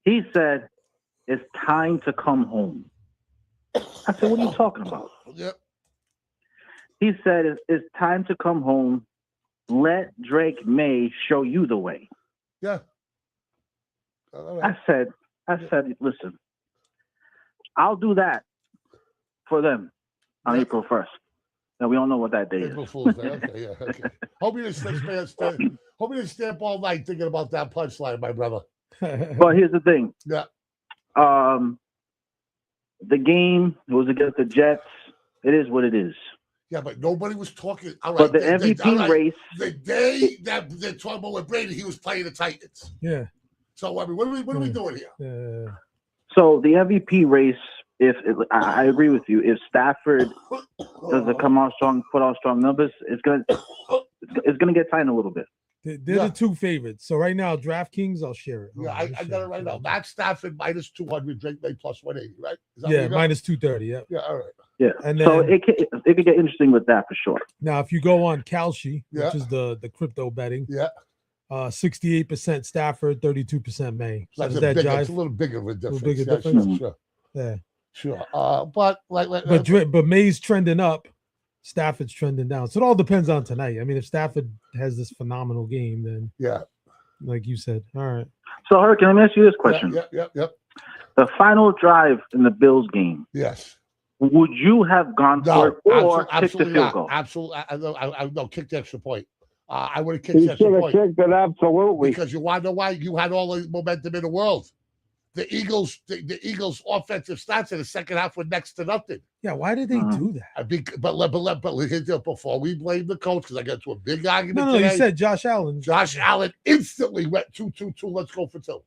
He said, "It's time to come home." I said, "What are you talking about?" Yep. He said, "It's time to come home. Let Drake May show you the way." Yeah. All right. I said, listen, I'll do that for them on April 1st. Now, we don't know what that day April is. Fool's Day. Okay, yeah. Okay. Hope you didn't stay up all night thinking about that punchline, my brother. But here's the thing. Yeah. The game was against the Jets. It is what it is. Yeah, but nobody was talking. All right, but the MVP race. The day that they're talking about with Brady, he was playing the Titans. Yeah. So, I mean, what are we doing here? Yeah. So the MVP race, I agree with you. If Stafford doesn't come out strong, put out strong numbers, it's gonna get tight a little bit. They're the two favorites. So right now, DraftKings, I'll share it. Yeah, I got it right now. Matt Stafford minus 200, Drake May plus 180, right? Yeah, minus 230. Yeah. Yeah, all right. Yeah, and so then, it could get interesting with that for sure. Now, if you go on Kalshi, which is the crypto betting, 68% Stafford, 32% May. So That's it's a little bigger of a difference. A little bigger difference. Sure. Yeah. Sure. But May's trending up, Stafford's trending down. So it all depends on tonight. I mean, if Stafford has this phenomenal game, then like you said, all right. So, Hurricane, let me ask you this question. Yep. The final drive in the Bills game. Yes. Would you have gone for it or kicked the field goal? Absolutely. I kicked the extra point. I would have kicked the extra point. Kicked it, absolutely. Because you want to know why? You had all the momentum in the world. The Eagles' offensive stats in the second half were next to nothing. Yeah, why did they do that? But before we blame the coach, because I got to a big argument. No, today, you said Josh Allen. Josh Allen instantly went 2-2-2. Let's go for 2.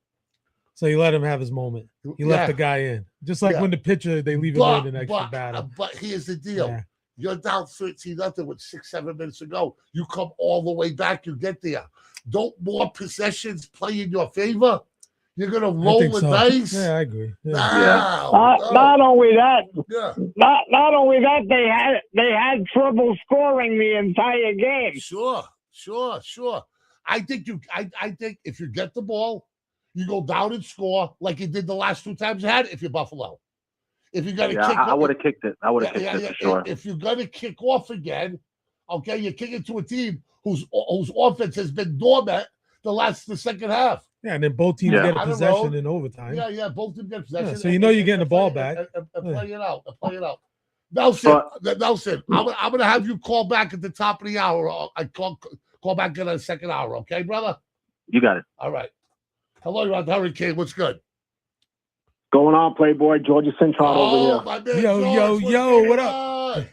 So you let him have his moment. He left the guy in. Just like when the pitcher, they leave him in an extra battle. But here's the deal. You're down 13-0 with 6-7 minutes to go. You come all the way back, you get there. Don't more possessions play in your favor? You're gonna roll the dice. Yeah, I agree. Not only that, not only that, they had trouble scoring the entire game. Sure. I think if you get the ball, you go down and score like you did the last 2 times you had it if you're Buffalo. If you're gonna kick, I would have kicked it. I would have kicked it for sure. If you're gonna kick off again, okay, you're kicking to a team whose offense has been dormant the second half. Yeah, and then both teams get a possession in overtime. Yeah, both teams get possession. So you're getting the ball back. And play it out. Nelson, I'm gonna have you call back at the top of the hour. I call back in the second hour, okay, brother? You got it. All right. Hello, you're on the Hurricane. What's good? Going on, Playboy? Georgia Central over here. My man, yo, what up?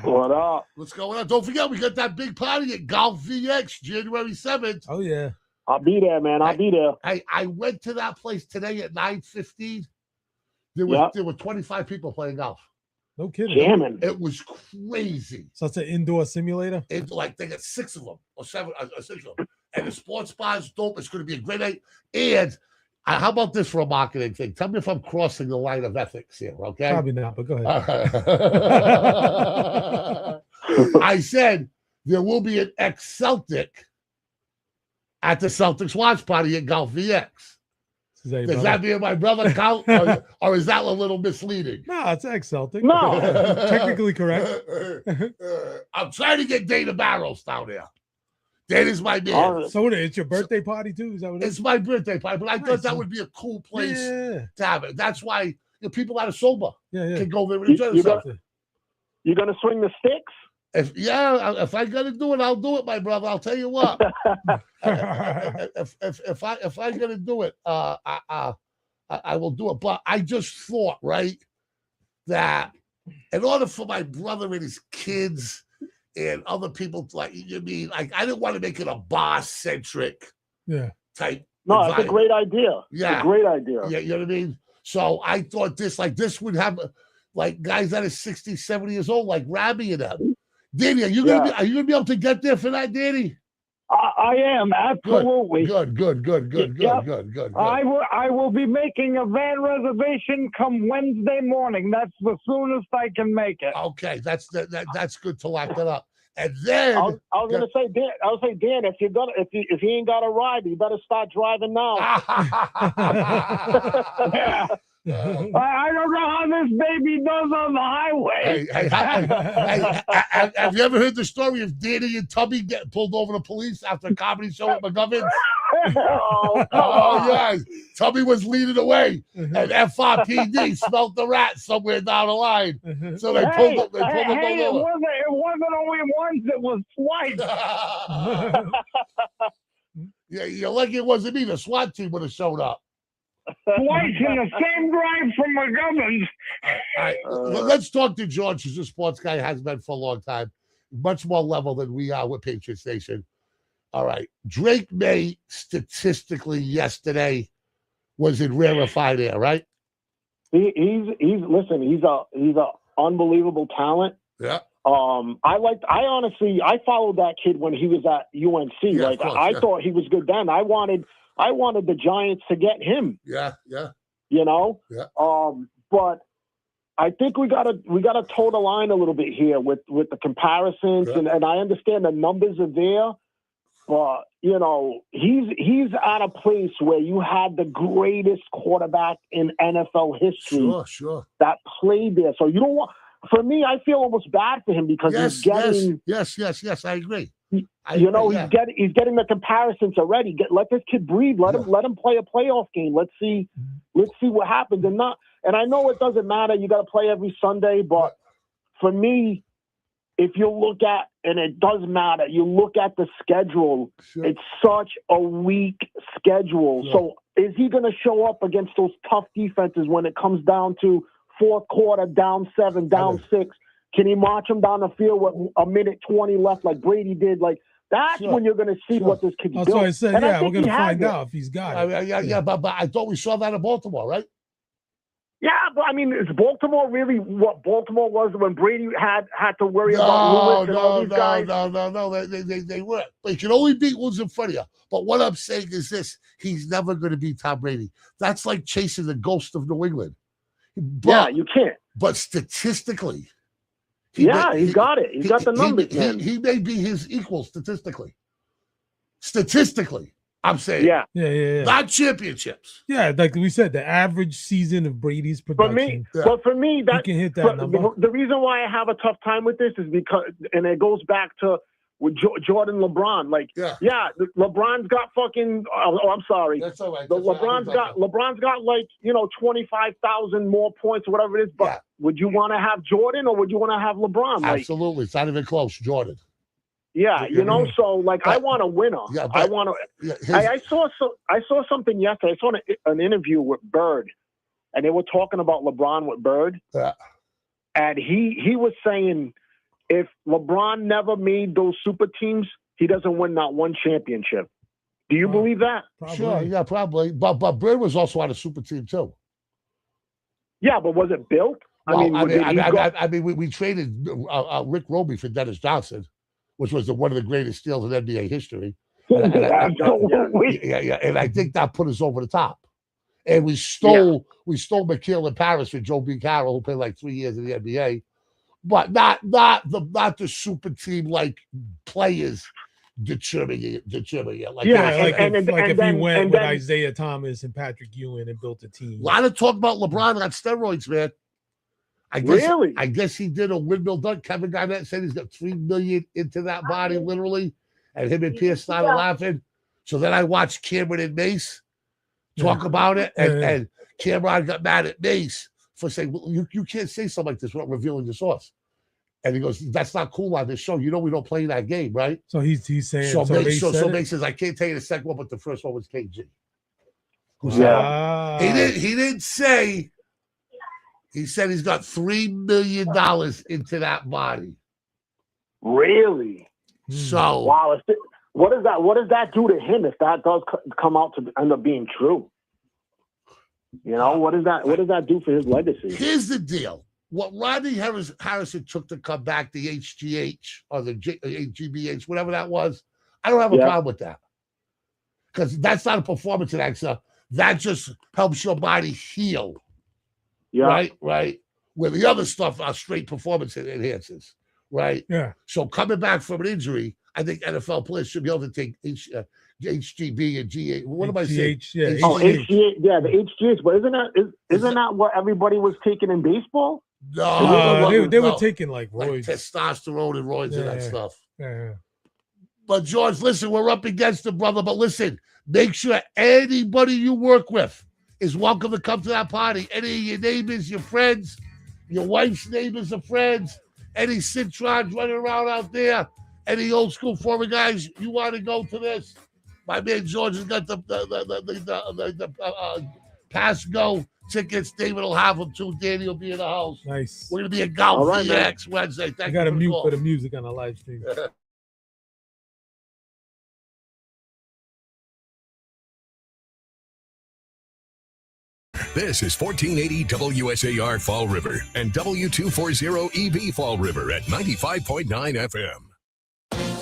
What up? What's going on? Don't forget, we got that big party at Golf VX, January 7th. Oh, yeah. I'll be there, man. I'll be there. I went to that place today at 9:15. There were 25 people playing golf. No kidding. Jamming. It was crazy. So it's an indoor simulator? They got 6 of them or 7 or 6 of them. And the sports bar is dope. It's going to be a great night. And how about this for a marketing thing? Tell me if I'm crossing the line of ethics here, okay? Probably not, but go ahead. I said there will be an ex-Celtic at the Celtics watch party at Golf VX. Does that mean my brother count, or is that a little misleading? No, it's ex-Celtic. No. Technically correct. I'm trying to get Dana Barrows down there. Dana's my man. So it's your birthday party too? Is that what it's my birthday party, but I thought that would be a cool place to have it. That's why people that are sober can go there and enjoy themselves. You're going to swing the sticks? If I got to do it, I'll do it, my brother. I'll tell you what. if I got to do it, I will do it. But I just thought, right, that in order for my brother and his kids and other people, I didn't want to make it a bar-centric type. No, it's a great idea. Yeah, it's a great idea. Yeah, you know what I mean? So I thought this would have guys that are 60, 70 years old, like Robbie and them. Danny, are you gonna be able to get there for that, Danny? I am, absolutely. Good. I will be making a van reservation come Wednesday morning. That's the soonest I can make it. Okay, that's good to lock that up. And then I was gonna say, Dan, if he ain't got a ride, you better start driving now. I don't know how this baby does on the highway. Have you ever heard the story of Danny and Tubby getting pulled over the police after a comedy show at McGovern's? Yeah. Tubby was leading away, and FRPD smelt the rat somewhere down the line. So they pulled them over. It wasn't only once, it was twice. Yeah, you're lucky it wasn't me. The SWAT team would have showed up. Twice in the same drive from McGovern's. All right. Let's talk to George, who's a sports guy, has been for a long time. Much more level than we are with Patriot Station. All right. Drake May, statistically, yesterday was in rarefied air, right? He's a unbelievable talent. Yeah. I followed that kid when he was at UNC. Yeah, I thought he was good then. I wanted the Giants to get him. Yeah. You know? Yeah. But I think we gotta toe the line a little bit here with the comparisons, and I understand the numbers are there, but he's at a place where you had the greatest quarterback in NFL history. Sure. That played there. So you don't want. For me, I feel almost bad for him because he's getting. Yes. I agree. He's getting the comparisons already. Let this kid breathe. Let him play a playoff game. Let's see what happens. And I know it doesn't matter. You got to play every Sunday, but for me, if you look at, and it does matter, you look at the schedule. Sure. It's such a weak schedule. Sure. So is he going to show up against those tough defenses when it comes down to fourth quarter, down 7, down 6? Can he march them down the field with a minute 20 left like Brady did? Like, that's when you're going to see what this kid's doing. That's what I said. And we're going to find out if he's got it. But I thought we saw that in Baltimore, right? Yeah, but I mean, is Baltimore really what Baltimore was when Brady had to worry about Lewis and all these guys? No. They weren't. But you can only beat who's in front of you. But what I'm saying is this: he's never going to beat Tom Brady. That's like chasing the ghost of New England. But, you can't. But statistically, he's got it. He's got the numbers. He may be his equal statistically. Statistically, I'm saying. Yeah. Not championships. Yeah, like we said, the average season of Brady's production. For me, that you can hit that number. The reason why I have a tough time with this is because, and it goes back to with Jordan, LeBron. LeBron's got fucking. I'm sorry. That's all right. LeBron's got like 25,000 more points or whatever it is. But would you want to have Jordan or would you want to have LeBron? Absolutely, it's not even close. Jordan. Yeah, so like I want a winner. Yeah, I want to. I saw something yesterday. I saw an interview with Bird, and they were talking about LeBron with Bird. Yeah. And he was saying if LeBron never made those super teams, he doesn't win not one championship. Do you believe that? Probably. Sure, yeah, probably. But Bird was also on a super team too. Yeah, but was it built? I mean, we traded Rick Roby for Dennis Johnson, which was one of the greatest steals in NBA history. Absolutely. And I think that put us over the top. And we stole McHale in Paris for Joe B. Carroll, who played like 3 years in the NBA, but not the super team like players determining it. Like if he went with Isaiah Thomas and Patrick Ewing and built a team. A lot of talk about LeBron on steroids, man. I guess he did a windmill dunk. Kevin Garnett said he's got $3 million into that body, literally, and him and Pierce started laughing. So then I watched Cameron and Mace talk about it, and Cameron got mad at Mace for saying, well, you can't say something like this without revealing the source. And he goes, that's not cool on this show. You know we don't play that game, right? So he's saying. So Mace says, I can't tell you the second one, but the first one was KG. He didn't say. He said he's got $3 million into that body. Really? So wow. What does that do to him if that does come out to end up being true? You know, what does that do for his legacy? Here's the deal. What Rodney Harrison took to come back, the HGH or the GBH, whatever that was, I don't have a problem with that. Because that's not a performance enhancer. That just helps your body heal. Yeah. Right. Where the other stuff are straight performance enhancers. Right. Yeah. So coming back from an injury, I think NFL players should be able to take HGB and GH. What am I saying? Yeah. HGH. Yeah, the HGH. But isn't that what everybody was taking in baseball? No, they were taking like roids, testosterone and roids and that stuff. Yeah. But George, listen, we're up against it, brother. But listen, make sure anybody you work with is welcome to come to that party. Any of your neighbors, your friends, your wife's neighbors or friends, any Citrons running around out there, any old school former guys, you want to go to this? My man George has got the pass go tickets. David will have them too. Danny will be in the house. Nice. We're gonna be at Golf next Wednesday. I got to mute for the music on the live stream. This is 1480 WSAR Fall River and W240 EB Fall River at 95.9 FM.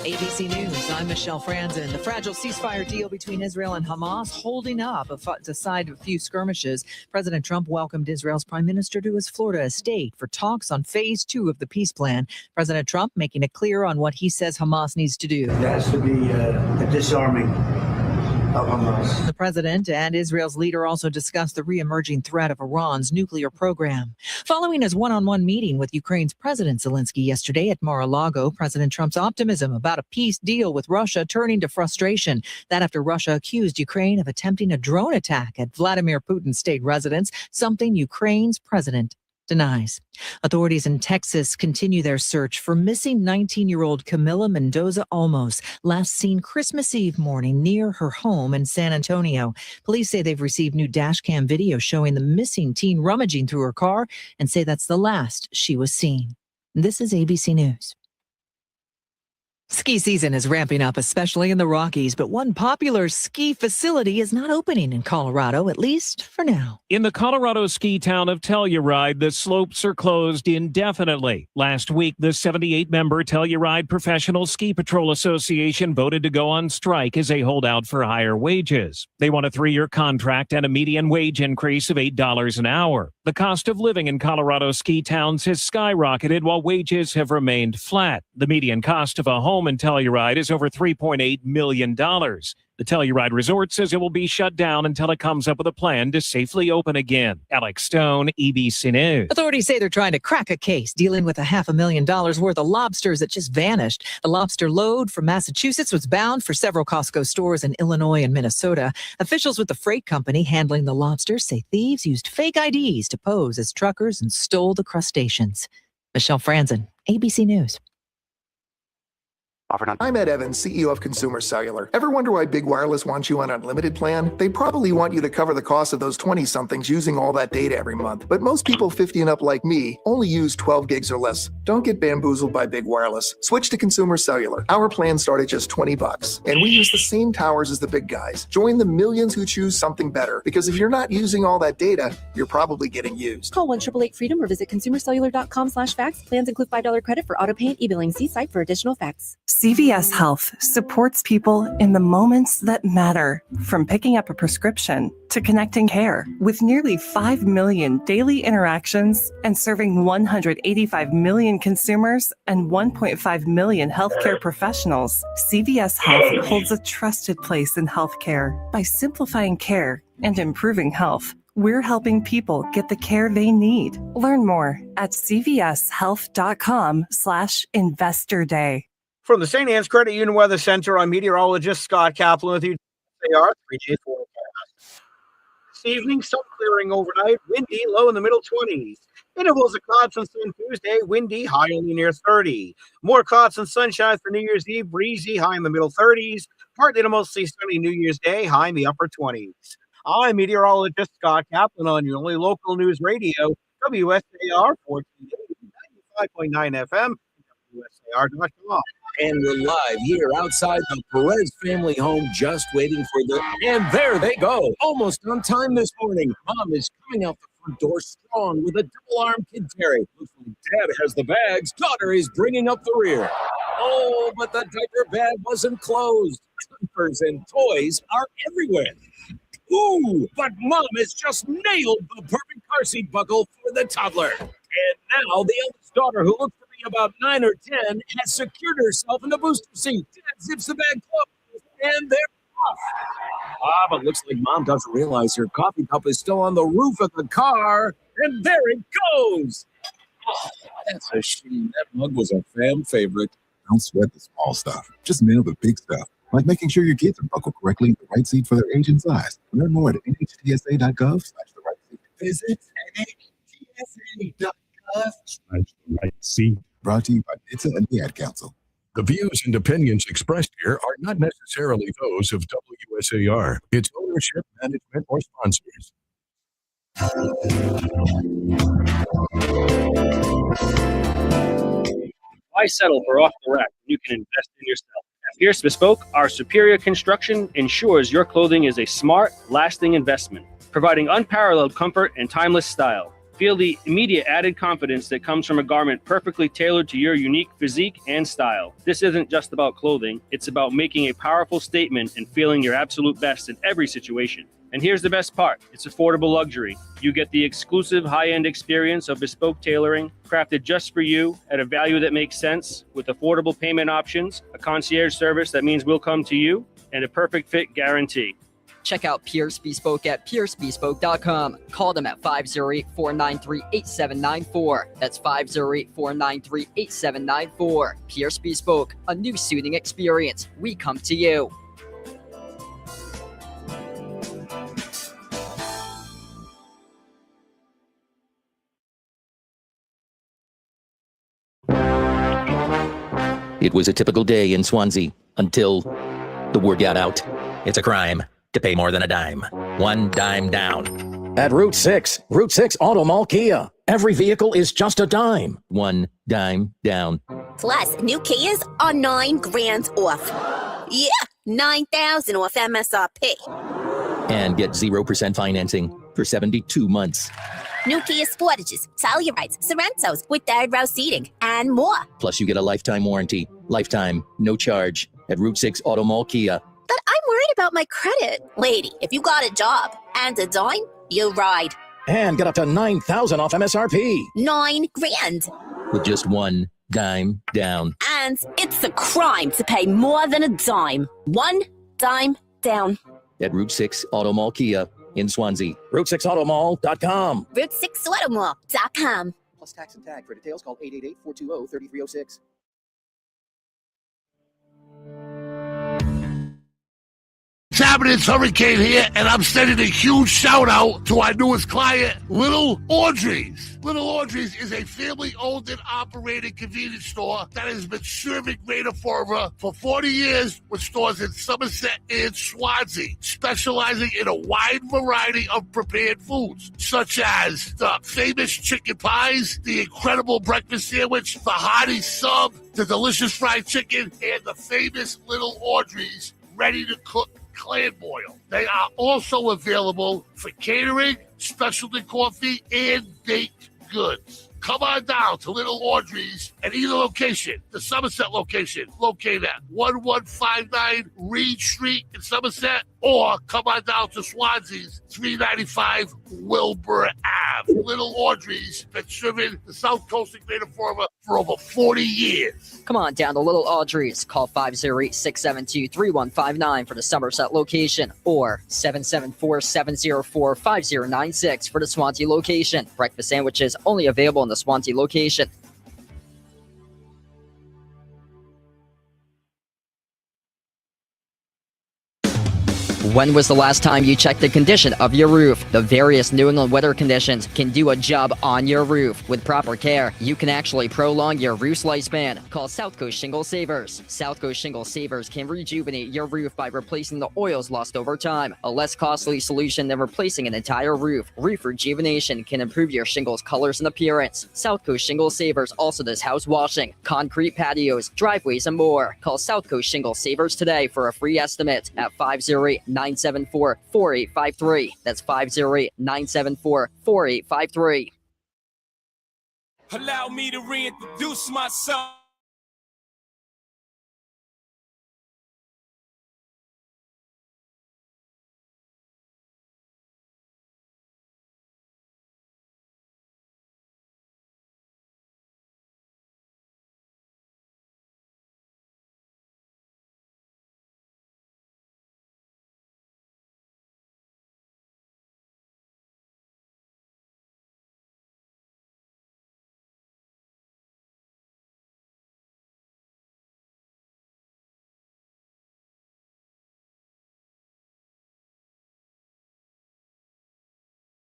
ABC News, I'm Michelle Franzen. The fragile ceasefire deal between Israel and Hamas holding up aside a few skirmishes. President Trump welcomed Israel's prime minister to his Florida estate for talks on phase 2 of the peace plan. President Trump making it clear on what he says Hamas needs to do. There has to be a disarming of Hamas. The president and Israel's leader also discussed the re-emerging threat of Iran's nuclear program. Following his one-on-one meeting with Ukraine's President Zelensky yesterday at Mar-a-Lago, President Trump's optimism about a peace deal with Russia turning to frustration. That after Russia accused Ukraine of attempting a drone attack at Vladimir Putin's state residence, something Ukraine's president denies. Authorities in Texas continue their search for missing 19-year-old Camila Mendoza Olmos, last seen Christmas Eve morning near her home in San Antonio. Police say they've received new dashcam video showing the missing teen rummaging through her car and say that's the last she was seen. This is ABC News. Ski season is ramping up, especially in the Rockies, but one popular ski facility is not opening in Colorado, at least for now. In the Colorado ski town of Telluride, the slopes are closed indefinitely. Last week, the 78-member Telluride Professional Ski Patrol Association voted to go on strike as they hold out for higher wages. They want a 3-year contract and a median wage increase of $8 an hour. The cost of living in Colorado ski towns has skyrocketed while wages have remained flat. The median cost of a home in Telluride is over $3.8 million. The Telluride Resort says it will be shut down until it comes up with a plan to safely open again. Alex Stone, ABC News. Authorities say they're trying to crack a case dealing with $500,000 worth of lobsters that just vanished. The lobster load from Massachusetts was bound for several Costco stores in Illinois and Minnesota. Officials with the freight company handling the lobsters say thieves used fake IDs to pose as truckers and stole the crustaceans. Michelle Franzen, ABC News. Offered on. I'm Ed Evans, CEO of Consumer Cellular. Ever wonder why Big Wireless wants you on an unlimited plan? They probably want you to cover the cost of those 20-somethings using all that data every month. But most people 50 and up like me only use 12 gigs or less. Don't get bamboozled by Big Wireless. Switch to Consumer Cellular. Our plans start at just $20. And we use the same towers as the big guys. Join the millions who choose something better. Because if you're not using all that data, you're probably getting used. Call 1-888-FREEDOM or visit consumercellular.com/facts. Plans include $5 credit for auto pay and e-billing. See site for additional facts. CVS Health supports people in the moments that matter, from picking up a prescription to connecting care. With nearly 5 million daily interactions and serving 185 million consumers and 1.5 million healthcare professionals, CVS Health holds a trusted place in healthcare. By simplifying care and improving health, we're helping people get the care they need. Learn more at cvshealth.com/investor day. From the St. Anne's Credit Union Weather Center, I'm meteorologist Scott Kaplan with you. They are 3-day forecast. This evening, sun clearing overnight, windy, low in the middle 20s. Intervals of clouds on sun Tuesday, windy, high only near 30. More clouds and sunshine for New Year's Eve, breezy, high in the middle 30s. Partly to mostly sunny New Year's Day, high in the upper 20s. I'm meteorologist Scott Kaplan on your only local news radio, WSAR 1480, 95.9 FM, WSAR.com. And we're live here outside the Perez family home, just waiting for the... And there they go, almost on time this morning. Mom is coming out the front door strong with a double-arm kid carry. Looks like Dad has the bags. Daughter is bringing up the rear. Oh, but the diaper bag wasn't closed. Diapers and toys are everywhere. Ooh, but Mom has just nailed the perfect car seat buckle for the toddler. And now the eldest daughter, who looks to be about 9 or 10, has secured herself in the booster seat. Dad zips the bag closed, and they're off. But looks like Mom doesn't realize her coffee cup is still on the roof of the car, and there it goes. Oh, that's a shame. That mug was a fan favorite. Don't sweat the small stuff. Just nail the big stuff, like making sure your kids are buckled correctly in the right seat for their age and size. Learn more at nhtsa.gov/the-right-seat. Visit nhtsa.gov/the-right-seat. Brought to you by NHTSA and the Ad Council. The views and opinions expressed here are not necessarily those of WSAR, its ownership, management, or sponsors. Why settle for off the rack when you can invest in yourself? At Pierce Bespoke, our superior construction ensures your clothing is a smart, lasting investment, providing unparalleled comfort and timeless style. Feel the immediate added confidence that comes from a garment perfectly tailored to your unique physique and style. This isn't just about clothing, it's about making a powerful statement and feeling your absolute best in every situation. And here's the best part, it's affordable luxury. You get the exclusive high-end experience of bespoke tailoring, crafted just for you at a value that makes sense, with affordable payment options, a concierge service that means we'll come to you, and a perfect fit guarantee. Check out Pierce Bespoke at piercebespoke.com. Call them at 508-493-8794. That's 508-493-8794. Pierce Bespoke, a new suiting experience. We come to you. It was a typical day in Swansea until the word got out. It's a crime to pay more than a dime. One dime down. At Route 6 Auto Mall Kia. Every vehicle is just a dime. One dime down. Plus, new Kias are $9,000 off. Yeah, $9,000 off MSRP. And get 0% financing for 72 months. New Kia Sportages, Tellurides, Sorrentos with third row seating, and more. Plus, you get a lifetime warranty. Lifetime, no charge. At Route 6 Auto Mall Kia. But I'm worried about my credit. Lady, if you got a job and a dime, you ride. And get up to $9,000 off MSRP. $9,000. With just one dime down. And it's a crime to pay more than a dime. One dime down. At Route 6 Auto Mall Kia in Swansea. Route6automall.com. Route6automall.com. Plus tax and tag. For details, call 888-420-3306. happening? It's Hurricane here, and I'm sending a huge shout out to our newest client, Little Audrey's. Little Audrey's is a family-owned and operated convenience store that has been serving Greater Florida for 40 years with stores in Somerset and Swansea, specializing in a wide variety of prepared foods, such as the famous chicken pies, the incredible breakfast sandwich, the hearty sub, the delicious fried chicken, and the famous Little Audrey's ready-to-cook clam boil. They are also available for catering, specialty coffee, and baked goods. Come on down to Little Audrey's at either location. The Somerset location, located at 1159 Reed Street in Somerset, or come on down to Swansea's 395 Wilbur Ave. Little Audrey's been serving the South Coast of Greater Florida for over 40 years. Come on down to Little Audrey's. Call 508-672-3159 for the Somerset location or 774-704-5096 for the Swansea location. Breakfast sandwiches only available in the Swansea location. When was the last time you checked the condition of your roof? The various New England weather conditions can do a job on your roof. With proper care, you can actually prolong your roof's lifespan. Call South Coast Shingle Savers. South Coast Shingle Savers can rejuvenate your roof by replacing the oils lost over time. A less costly solution than replacing an entire roof. Roof rejuvenation can improve your shingle's colors and appearance. South Coast Shingle Savers also does house washing, concrete patios, driveways, and more. Call South Coast Shingle Savers today for a free estimate at 508-974-4853. That's 508-974-4853. Allow me to reintroduce myself.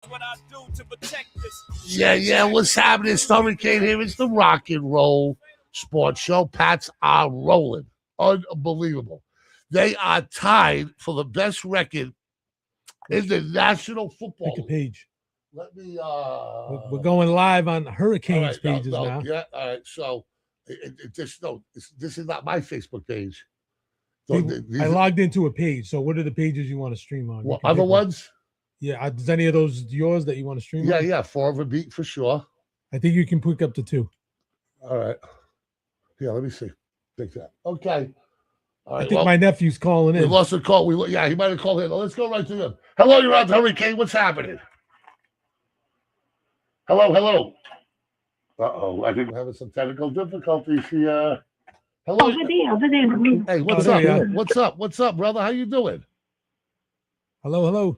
What I do to protect this. Yeah. What's happening? It's Hurricane here. It's the Rock and Roll Sports Show. Pats are rolling. Unbelievable. They are tied for the best record in the National Football Pick a page. Let me. We're going live on Hurricanes right, pages now. Yeah. All right. So, this is not my Facebook page. So I logged into a page. So, what are the pages you want to stream on? What other ones? Yeah, is any of those yours that you want to stream? Yeah, 4 of a beat for sure. I think you can pick up to 2. All right. Yeah, let me see. Take that. Okay. All right. I think my nephew's calling in. We lost a call. He might have called in. Let's go right to him. Hello, you're on Hurricane. What's happening? Hello. I think we're having some technical difficulties here. Hello. Hey, what's up? What's up, brother? How you doing? Hello.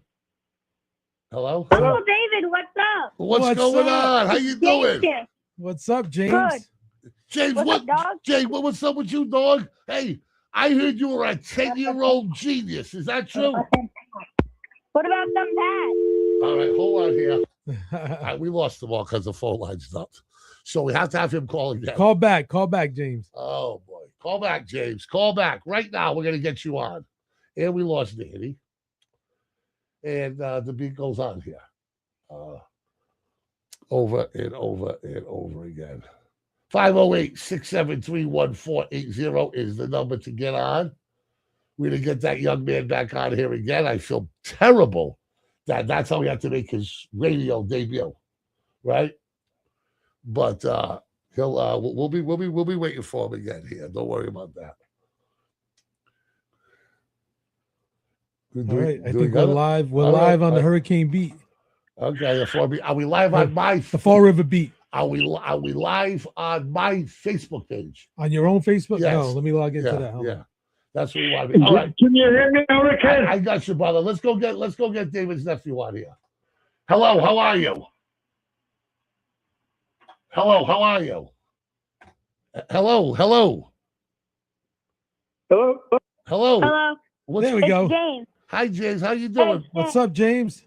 Hello, David. What's up? What's going on? How you doing? What's up, James? Good. James, what's up with you, dog? Hey, I heard you were a 10-year-old genius. Is that true? What about them Pats? All right, hold on here. All right, we lost them all because the phone line stopped. So we have to have him calling again. Call back, James. Oh, boy. Call back, James. Call back. Right now, we're going to get you on. And we lost Danny. And the beat goes on here. Over and over and over again. 508-673-1480 is the number to get on. We're going to get that young man back on here again. I feel terrible that's how we have to make his radio debut, right? But we'll be waiting for him again here. Don't worry about that. All right, I think we're live. We're live on the Hurricane Beat. Okay, are we live on the Fall River Beat? Are we live on my Facebook page? On your own Facebook? Yes. No, let me log into that. Yeah, that's what we want to be. All right. Can you hear me, Hurricane? I got you, brother. Let's go get David's nephew on here. Hello, how are you? Hello, how are you? Hello. Hello. Hello. Hello. There we go. James. Hi, James. How you doing? What's up, James?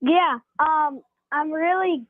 Yeah. I'm really.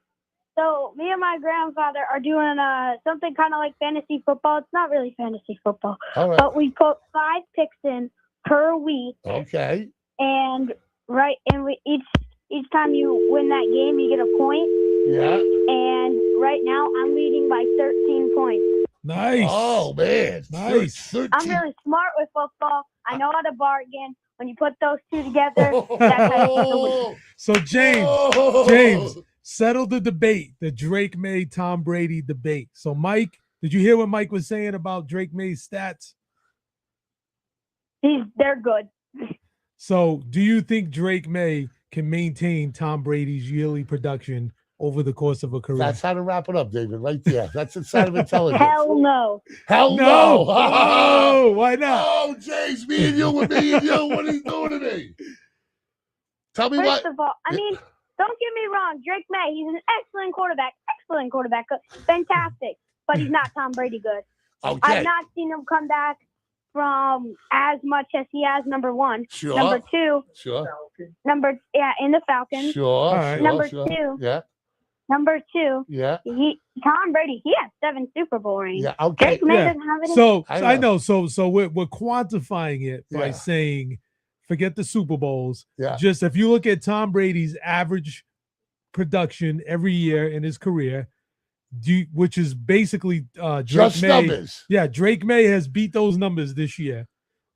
So me and my grandfather are doing something kind of like fantasy football. It's not really fantasy football, All right. but we put 5 picks in per week. Okay. And we each time you win that game, you get a point. Yeah. And right now, I'm leading by 13 points. Nice. Oh man, nice. 13. I'm really smart with football. I know how to bargain. When you put those two together, that's how you win. So James, settle the debate, the Drake May Tom Brady debate. So Mike, did you hear what Mike was saying about Drake May's stats? They're good. So do you think Drake May can maintain Tom Brady's yearly production over the course of a career? That's how to wrap it up, David. Right there. That's a sign of intelligence. Hell no. Hell no. Oh, why not? Oh, James, me and you. What are you doing to me? Tell me First of all, I mean, don't get me wrong. Drake May, he's an excellent quarterback. Fantastic. But he's not Tom Brady good. Okay. I've not seen him come back from as much as he has, number one. Sure. Number two. Sure. In the Falcons. Sure. Number sure. two. Yeah. Number two. Yeah. Tom Brady, he has 7 Super Bowl rings. Yeah. Okay. Drake May doesn't have any. So I know. So we're quantifying it by Yeah. saying, forget the Super Bowls. Yeah. Just if you look at Tom Brady's average production every year in his career, which is basically Drake Just May. numbers. Yeah, Drake May has beat those numbers this year.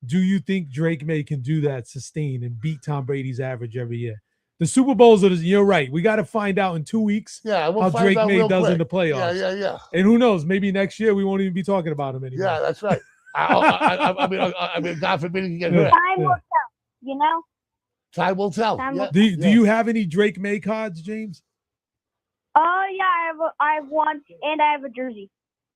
Do you think Drake May can do that, sustain, and beat Tom Brady's average every year? The Super Bowls you're right. We got to find out in 2 weeks we'll how find Drake out May real does quick. in the playoffs. Yeah. And who knows? Maybe next year we won't even be talking about him anymore. Yeah, that's right. I mean, God forbid he can get hurt. Time will tell, you know? Time will tell. Yeah. Do you have any Drake May cards, James? Oh, yeah, I have one, and I have a jersey.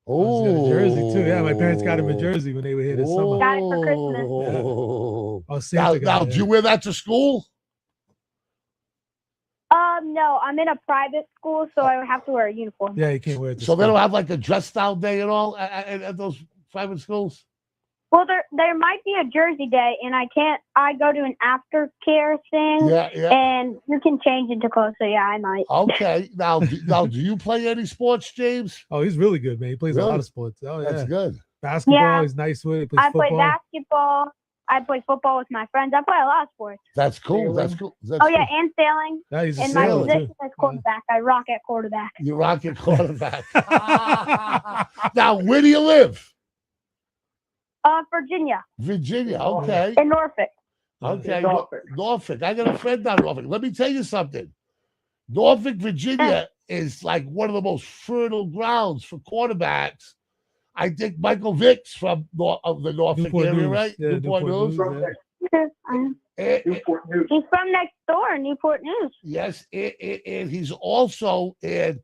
Oh, a jersey too. Yeah, my parents got him a jersey when they were here this summer. Got it for Christmas. Now, do you wear that to school? No, I'm in a private school, so I have to wear a uniform. Yeah, you can't wear it. So they don't have like a dress style day and all at those private schools? Well, there might be a jersey day, and I go to an aftercare thing, and you can change into clothes, so yeah, I might. Okay. Now, do you play any sports, James? Oh, he's really good, man. He plays a lot of sports. Oh, yeah. That's good. Basketball, Yeah. he's nice with it. He plays I play football. basketball. I play football with my friends. I play a lot of sports. That's cool. That's cool. And sailing. Yeah, he's a and my sailor, position too. is quarterback. I rock at quarterback. You rock your quarterback. Now, where do you live? Virginia. Virginia. Okay. In Norfolk. Okay. Norfolk. Norfolk. I got a friend down in Norfolk. Let me tell you something. Norfolk, Virginia is like one of the most fertile grounds for quarterbacks. I think Michael Vick's from the Norfolk Newport area, News. right? Yeah, Newport News. Newport News. He's from next door, Newport News. Yes, and he's also in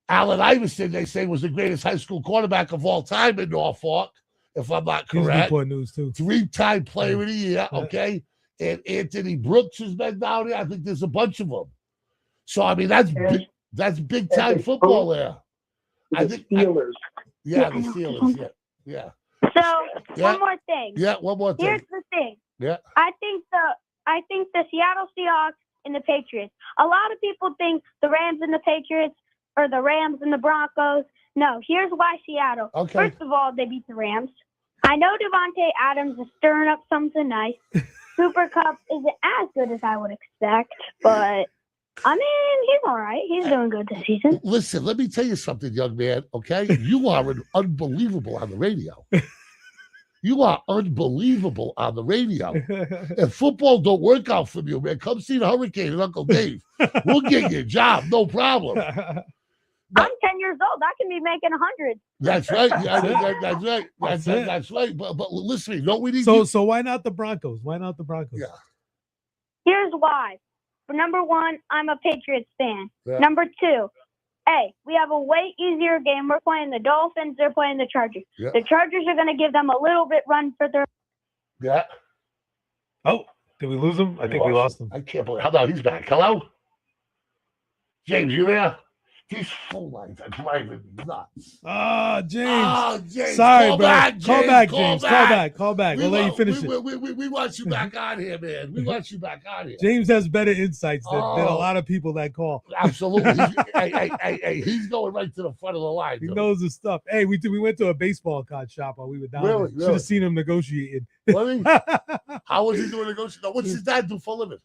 Allen Iverson, they say, was the greatest high school quarterback of all time in Norfolk, if I'm not He's correct. Newport News, too. 3-time player of the year, okay? And Anthony Brooks has been down there. I think there's a bunch of them. So, I mean, that's big time football there. I think Steelers. The Steelers, yeah. So, one more thing. Yeah, one more thing. Here's the thing. Yeah. I think the Seattle Seahawks and the Patriots. A lot of people think the Rams and the Patriots or the Rams and the Broncos. No, here's why Seattle. Okay. First of all, they beat the Rams. I know Devontae Adams is stirring up something nice. Cooper Kupp isn't as good as I would expect, but I mean, he's all right. He's doing good this season. Listen, let me tell you something, young man, okay? You are unbelievable on the radio. You are unbelievable on the radio. If football don't work out for you, man, come see the Hurricane and Uncle Dave. We'll get you a job, no problem. I'm 10 years old. I can be making 100. That's right. That's right. But listen to me. No, we need So why not the Broncos? Why not the Broncos? Yeah. Here's why. For number one, I'm a Patriots fan. Yeah. Number two, we have a way easier game. We're playing the Dolphins. They're playing the Chargers. Yeah. The Chargers are going to give them a little bit run for their. Yeah. Oh, did we lose him? I think we lost him. I can't believe. How about he's back? Hello? James, you there? These phone lines are driving me nuts. James. Oh, James. Sorry, call bro. Back, James. Call back, James. Call back. We'll let you finish it. We want you back on here, man. We want you back on here. James has better insights than a lot of people that call. Absolutely. Hey, he's going right to the front of the line. He knows his stuff. Hey, we went to a baseball card shop while we were down Really? there. Should have seen him negotiating. Really? How was he doing negotiating? What's his dad do for a living?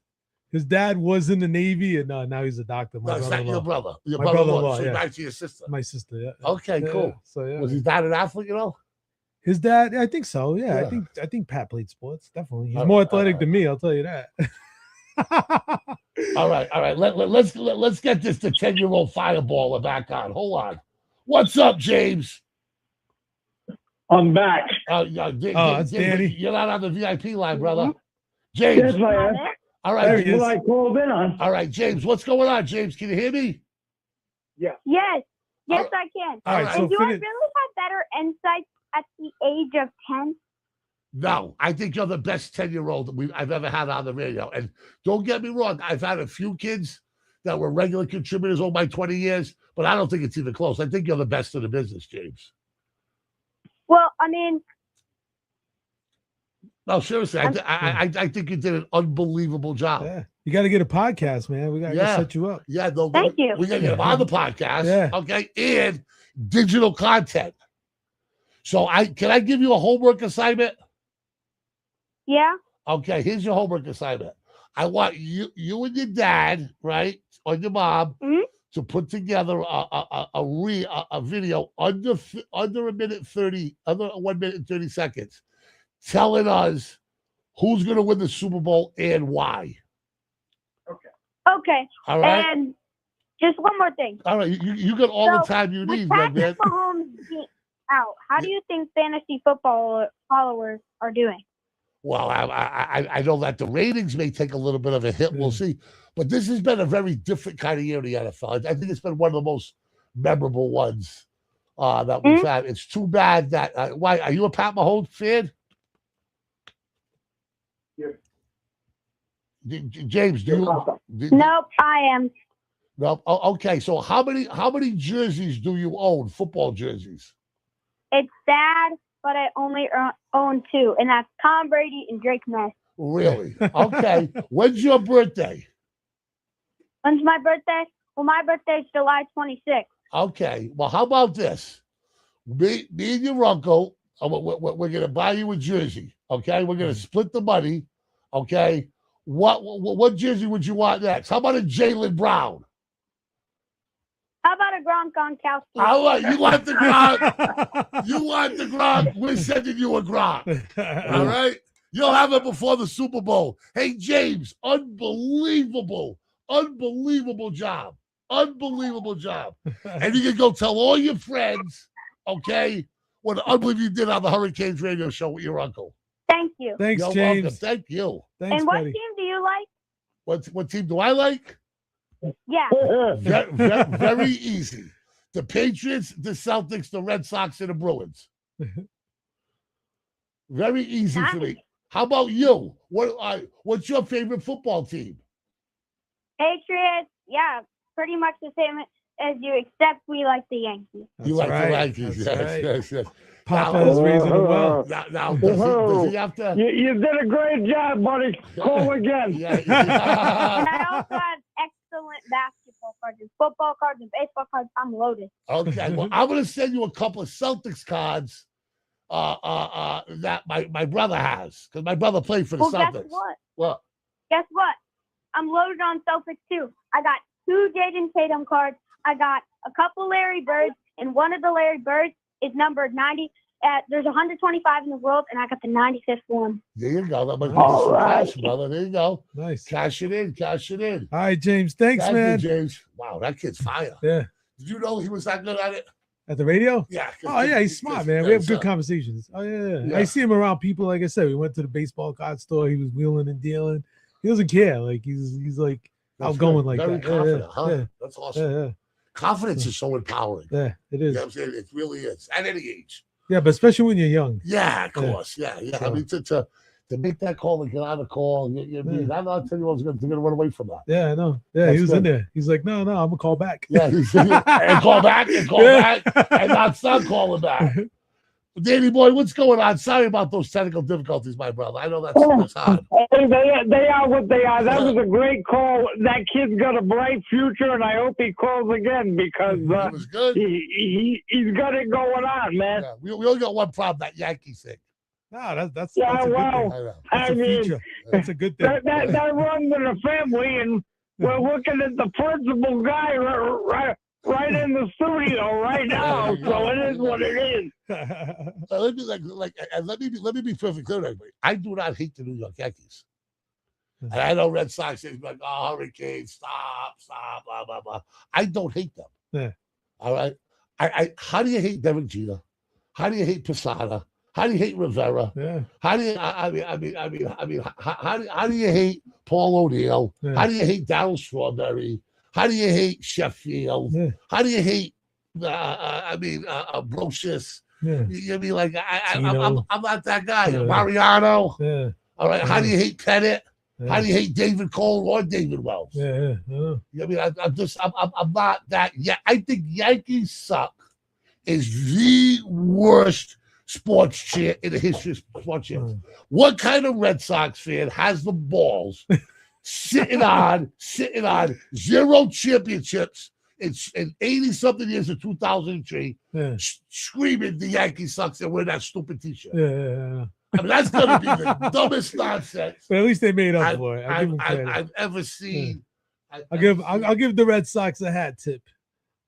His dad was in the Navy, and now he's a doctor. No, it's not your brother. Your My brother-in-law. brother-in-law, So yeah. back to your sister. My sister, yeah. Okay, cool. Yeah, so yeah. Was his dad an athlete, you know? His dad, I think so. Yeah, Yeah. I think Pat played sports. Definitely, he's All more right, athletic than me. I'll tell you that. All right. Let's get this 10-year-old fireballer back on. Hold on. What's up, James? I'm back. That's Danny. You're not on the VIP line, brother. James. Yes, I am. All right. That's what I called in on. All right, James. What's going on, James? Can you hear me? Yeah. Yes, I can. All right, And so do I really have better insights at the age of 10? No, I think you're the best 10-year-old I've ever had on the radio. And don't get me wrong, I've had a few kids that were regular contributors over my 20 years, but I don't think it's even close. I think you're the best in the business, James. Well, I mean, No, seriously, I think you did an unbelievable job. Yeah. You got to get a podcast, man. We got to set you up. Yeah, no, Thank you. We got to get him on the podcast, Yeah. okay, and digital content. So can I give you a homework assignment? yeah. Okay, here's your homework assignment. I want you and your dad, right, or your mom, to put together a video under a minute 30, under 1 minute and 30 seconds, telling us who's going to win the Super Bowl and why. Okay. All right. And just one more thing. All right, you got all the time you need, with young man. Patrick Mahomes being out, how do you think fantasy football followers are doing? Well, I know that the ratings may take a little bit of a hit. We'll see. But this has been a very different kind of year in the NFL. I think it's been one of the most memorable ones that we've had. It's too bad that why are you a Pat Mahomes fan? James, do you? Nope, I am. No. Okay. So how many jerseys do you own? Football jerseys? It's sad, but I only own 2, and that's Tom Brady and Drake May. Really? Okay. When's your birthday? When's my birthday? Well, my birthday is July 26th. Okay. Well, how about this? Me and your uncle, we're going to buy you a jersey. Okay. We're going to split the money. Okay. What jersey would you want next? How about a Jaylen Brown? How about a Gronkowski? All right. You want the Gronk? You want the Gronk? We're sending you a Gronk. All right. You'll have it before the Super Bowl. Hey, James, unbelievable job. Unbelievable job. And you can go tell all your friends, okay, what unbelievable you did on the Hurricanes radio show with your uncle. Thank you. Thanks, You're James. welcome. Thank you. Thanks, and what buddy. team do you like? What team do I like? Yeah. Very easy. The Patriots, the Celtics, the Red Sox, and the Bruins. Very easy for me. How about you? What's your favorite football team? Patriots, yeah, pretty much the same as you, except we like the Yankees. You like the Yankees, yes. Papa is raising them well. Now does he have to? You did a great job, buddy. Call again. And I also have excellent basketball cards, and football cards, and baseball cards. I'm loaded. Okay, well, I'm going to send you a couple of Celtics cards that my brother has, because my brother played for the Celtics. Guess what? What? Guess what? I'm loaded on Celtics too. I got 2 Jaden Tatum cards. I got a couple Larry Birds, and one of the Larry Birds is numbered 90. There's 125 in the world, and I got the 95th one. There you go. That must be All some right. cash, brother. There you go. Nice. Cash it in. All right, James. Thanks, Thank man. you, James. Wow, that kid's fire. Yeah. Did you know he was that good at it? At the radio? Yeah. Oh, yeah, he's smart, man. We have good conversations. Oh, yeah. I see him around people. Like I said, we went to the baseball card store. He was wheeling and dealing. He doesn't care. Like, he's like outgoing like Very that. confident, yeah, huh? yeah. That's awesome. Yeah. Confidence is so empowering. Yeah, it You is. know what I'm saying? It really is. At any age. Yeah, but especially when you're young. Yeah, of course. Yeah. I mean, to make that call and get on the call. I'm not telling you I was going to run away from that. Yeah, I know. Yeah, That's he was good. in there. He's like, no, I'm gonna call back. Yeah, and call back and call back and not stop calling back. Danny boy, what's going on? Sorry about those technical difficulties, my brother. I know that's hard. Hey, they are what they are. That was a great call. That kid's got a bright future, and I hope he calls again because it was good. He's got it going on, man. Yeah, we only got one problem, that Yankee thing. No, that's Yeah, a good well, thing. I That's a mean, feature. That's a good thing. That runs in the family, and we're looking at the principal guy right in the studio right now. So it is what it is. Let me be perfect clear, everybody. I do not hate the New York Yankees. And I know Red Sox is like, oh, Hurricanes, stop, blah, blah, blah. I don't hate them. Yeah. All right. How do you hate Derek Jeter? How do you hate Posada? How do you hate Rivera? Yeah. How do you? How do you hate Paul O'Neill? Yeah. How do you hate Darryl Strawberry? How do you hate Sheffield? Yeah. How do you hate? Brocious. Yeah. You mean like I'm not that guy. Yeah. Mariano. Yeah. All right. How do you hate Pettit? Yeah. How do you hate David Cole or David Wells? Yeah. I mean, I'm not that. Yeah, I think Yankees suck is the worst sports chant in the history of sports chants. What kind of Red Sox fan has the balls sitting on 0 championships in 80-something years of 2003, screaming the Yankees sucks and wear that stupid T-shirt? Yeah. I mean, that's gonna be the dumbest nonsense. But at least they made up for it. I've ever seen. I'll give the Red Sox a hat tip.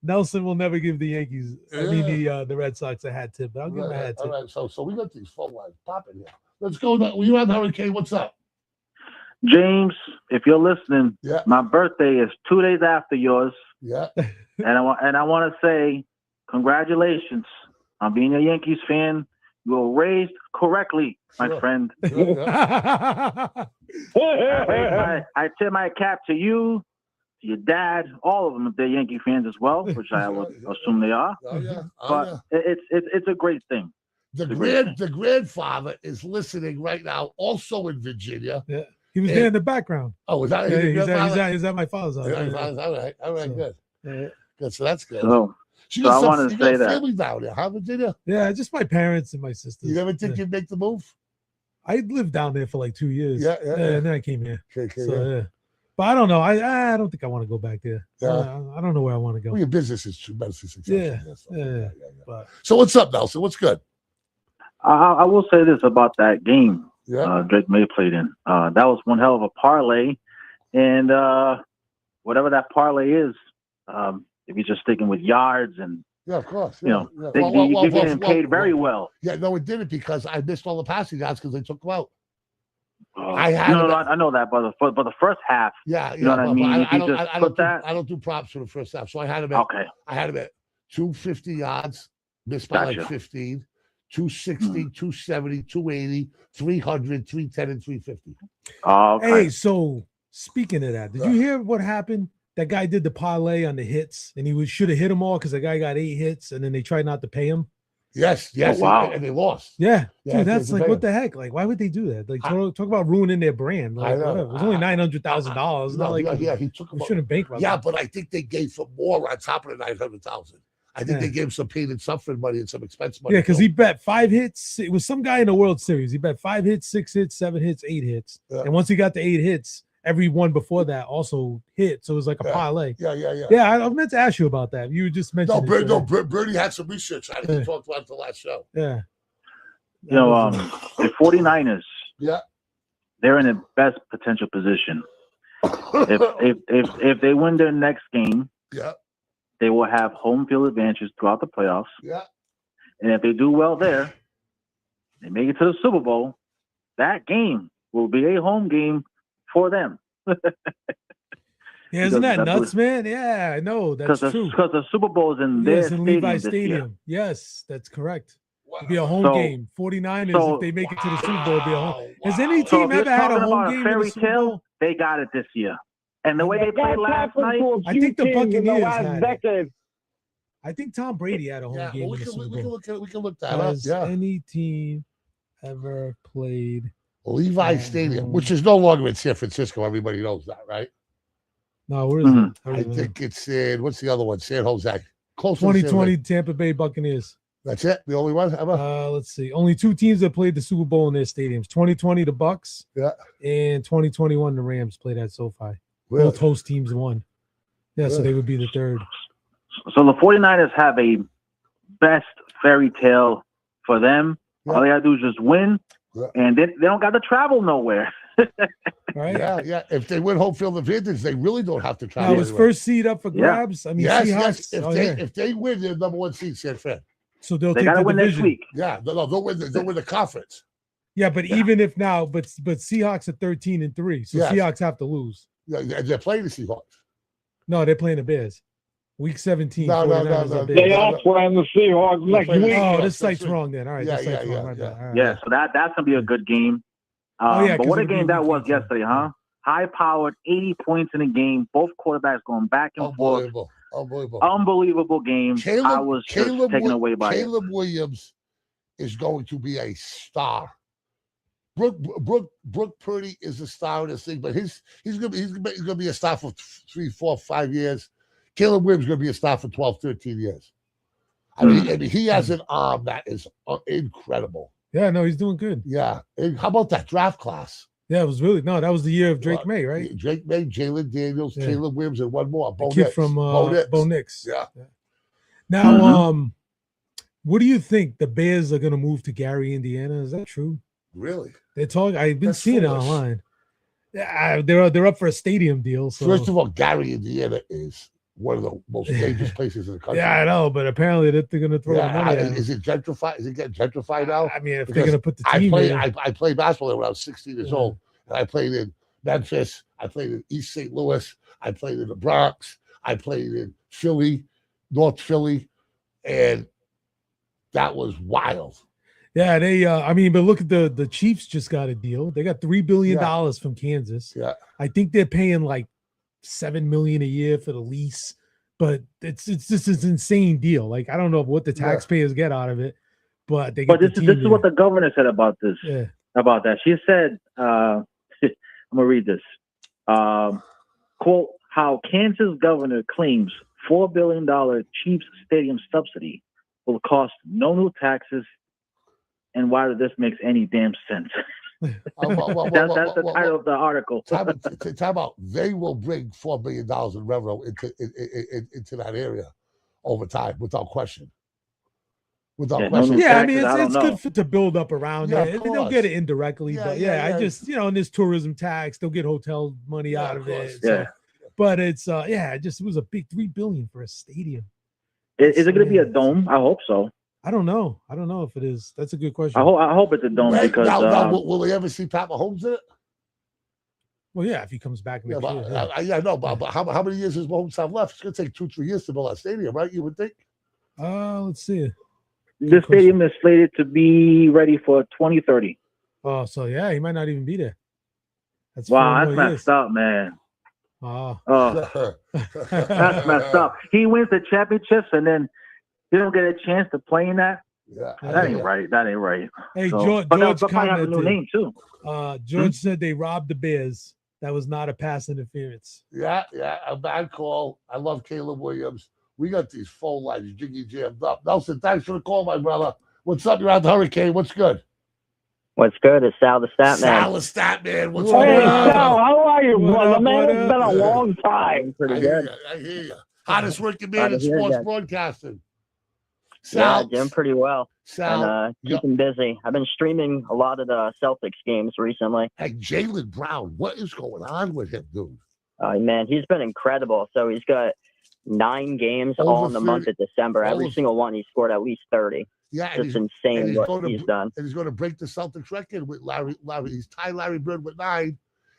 Nelson will never give the Yankees, the Red Sox a hat tip, but I'll give them a hat tip. All right, so we got these phone lines popping here. Let's go. You on Hurricane? What's up? James, if you're listening, my birthday is 2 days after yours. Yeah. And I want to say congratulations on being a Yankees fan. You were raised correctly, my friend. I tip my cap to you, to your dad, all of them, if they're Yankee fans as well, which I would assume they are. But it's a great thing. The grandfather is listening right now, also in Virginia. Yeah. He was there in the background. Oh, is that he's at my father's house. All right, good. Good. So that's good. So I wanted to say that. Family down there, huh, Virginia? Yeah, just my parents and my sisters. You ever think you'd make the move? I lived down there for like 2 years. Yeah. And then I came here. Okay, yeah. But I don't know. I don't think I want to go back there. I don't know where I want to go. Well, your business is tremendously successful. Yeah. But, so what's up, Nelson? What's good? I will say this about that game Drake May played in. That was one hell of a parlay. And whatever that parlay is, if you're just sticking with yards and of course. You're getting paid very well. Yeah, no, it didn't because I missed all the passing yards because they took them out. I know that, but the first half, you know what I mean. I don't do props for the first half, so I had him at I had him at 250 yards, missed by like 15, 260, 270, 280, 300, 310, and 350. Hey, so speaking of that, did you hear what happened? That guy did the parlay on the hits, and he should have hit them all because the guy got 8 hits, and then they tried not to pay him. Yes. Oh, wow. And they lost. Yeah, dude, that's like what the heck? Like, why would they do that? Like, talk about ruining their brand. Like, whatever. It was only $900,000. No, like, he took them. We shouldn't bankrupt. Yeah, but I think they gave some more on top of the $900,000. I think they gave him some pain and suffering money and some expense money. Yeah, because he bet 5 hits. It was some guy in the World Series. He bet 5 hits, 6 hits, 7 hits, 8 hits. Yeah. And once he got to 8 hits, every one before that also hit. So it was like a parlay. Yeah, I meant to ask you about that. You just mentioned Bernie had some research on it. He talked about it the last show. Yeah. You know, the 49ers, they're in the best potential position. If they win their next game, they will have home field advantages throughout the playoffs. Yeah. And if they do well there, they make it to the Super Bowl, that game will be a home game for them. Yeah, isn't that nuts, man? Yeah, I know. That's true. Because the Super Bowl is in their stadium. Levi Stadium. Yes, that's correct. It'll be a home game. 49ers, if they make it to the Super Bowl, it'll be a home. Has any team ever had a home game in the Super Bowl? They got it this year. And the way they played last night, I think the Buccaneers had it. I think Tom Brady had a home game in the Super Bowl. We can look that up. Has any team ever played Levi Stadium, which is no longer in San Francisco. Everybody knows that, right? No, where is it? I think it's in, what's the other one? San Jose. Close to 2020 Tampa Bay Buccaneers. That's it? The only one ever? Let's see. Only 2 teams that played the Super Bowl in their stadiums. 2020, the Bucks. Yeah. And 2021, the Rams played at SoFi. Really? Both host teams won. Yeah, so Really? they would be the third. So the 49ers have a best fairy tale for them. All they got to do is just win, and they don't got to travel nowhere. Right? Yeah. If they win home field advantage, they really don't have to travel. Now, was first seed up for grabs? I mean, yes. Seahawks. If they win, they're number 1 seed, San Fran. So they'll They take got to the win division. next week. Yeah, they'll win the conference. Yeah, but even if now, but Seahawks are 13-3, so Yes. Seahawks have to lose. Yeah, they're playing the Seahawks. No, they're playing the Bears. Week 17. No. 49ers are Bears. They are playing the Seahawks next week. Oh, this site's wrong then. All right, this site's wrong. Right there. All right. Yeah, so that's gonna be a good game. Yeah, but what a 'cause it'll game be that week was 18. yesterday, huh? High-powered, 80 points in a game. Both quarterbacks going back and forth. Unbelievable game. I was just taken away by it. Caleb Williams is going to be a star. Brooke Purdy is a star in this thing, but he's gonna be a star for 3, 4, 5 years. Caleb Williams is gonna be a star for 12, 13 years. I mean, he has an arm that is incredible. Yeah, no, he's doing good. Yeah. And how about that draft class? Yeah, it was really that was the year of Drake May, right? Drake May, Jalen Daniels, Yeah. Caleb Williams, and one more. The kid from Bo Nix. Yeah. Now, what do you think? The Bears are gonna move to Gary, Indiana? Is that true? Really? They're talking. I've been seeing foolish. it online. Yeah, they're up for a stadium deal. So First of all, Gary, Indiana is one of the most dangerous places in the country. yeah, I know, but apparently they're going to throw the money at it. Is it gentrified? Is it getting gentrified now? I mean, if Because they're going to put the team in. I played basketball when I was 16 years old, and I played in Memphis. I played in East St. Louis. I played in the Bronx. I played in Philly, North Philly, and that was wild. Yeah, they. I mean, but look at the Chiefs just got a deal. They got $3 billion from Kansas. Yeah, I think they're paying like $7 million a year for the lease, but it's just an insane deal. Like I don't know what the taxpayers get out of it, but they. Get But this is what the governor said about this. Yeah. About that, she said, "I'm gonna read this." Quote: "How Kansas governor claims $4 billion Chiefs stadium subsidy will cost no new taxes, and why this makes any damn sense." That's the title of the article. Time out. They will bring $4 billion in revenue into that area over time, without question. Without question. Yeah, I mean, it's good to build up around Yeah, it. of They'll course. get it indirectly, Yeah, but yeah, I just in this tourism tax, they'll get hotel money out of it. Yeah. But it's it was a big $3 billion for a stadium. Is it going to be a dome? I hope so. I don't know if it is. That's a good question. I hope it's a dome because now, will they ever see Pat Mahomes in it? Well, yeah, if he comes back next year. But how many years does Mahomes have left? It's going to take 2-3 years to build that stadium, right? You would think. Let's see. the stadium is slated to be ready for 2030. Oh, so yeah, he might not even be there. That's wow, that's messed up, man. Oh, that's messed up. He wins the championships and then he don't get a chance to play in that. Yeah, that ain't right. That ain't right. Hey, so, George but commented. probably have a new name too. George said they robbed the Bears. That was not a pass interference. Yeah, a bad call. I love Caleb Williams. We got these phone lines jiggy jammed up. Nelson, thanks for the call, my brother. What's up? You're out the Hurricane. What's good? What's good? It's Sal the Stat Man. Sal the Stat Man. What's Hey, up? Sal, how are you, brother? Man, it's been a long time. Pretty good. I hear you. Hottest working man in sports broadcasting. Sal, yeah, doing pretty well. Sal, and, keeping busy. I've been streaming a lot of the Celtics games recently. Hey, Jaylen Brown, what is going on with him, dude? Man, he's been incredible. So he's got 9 games all in the month of December. Every single one, he scored at least 30. Yeah, it's insane what he's done. And he's going to break the Celtics record with Larry. He's tied Larry Bird with 9,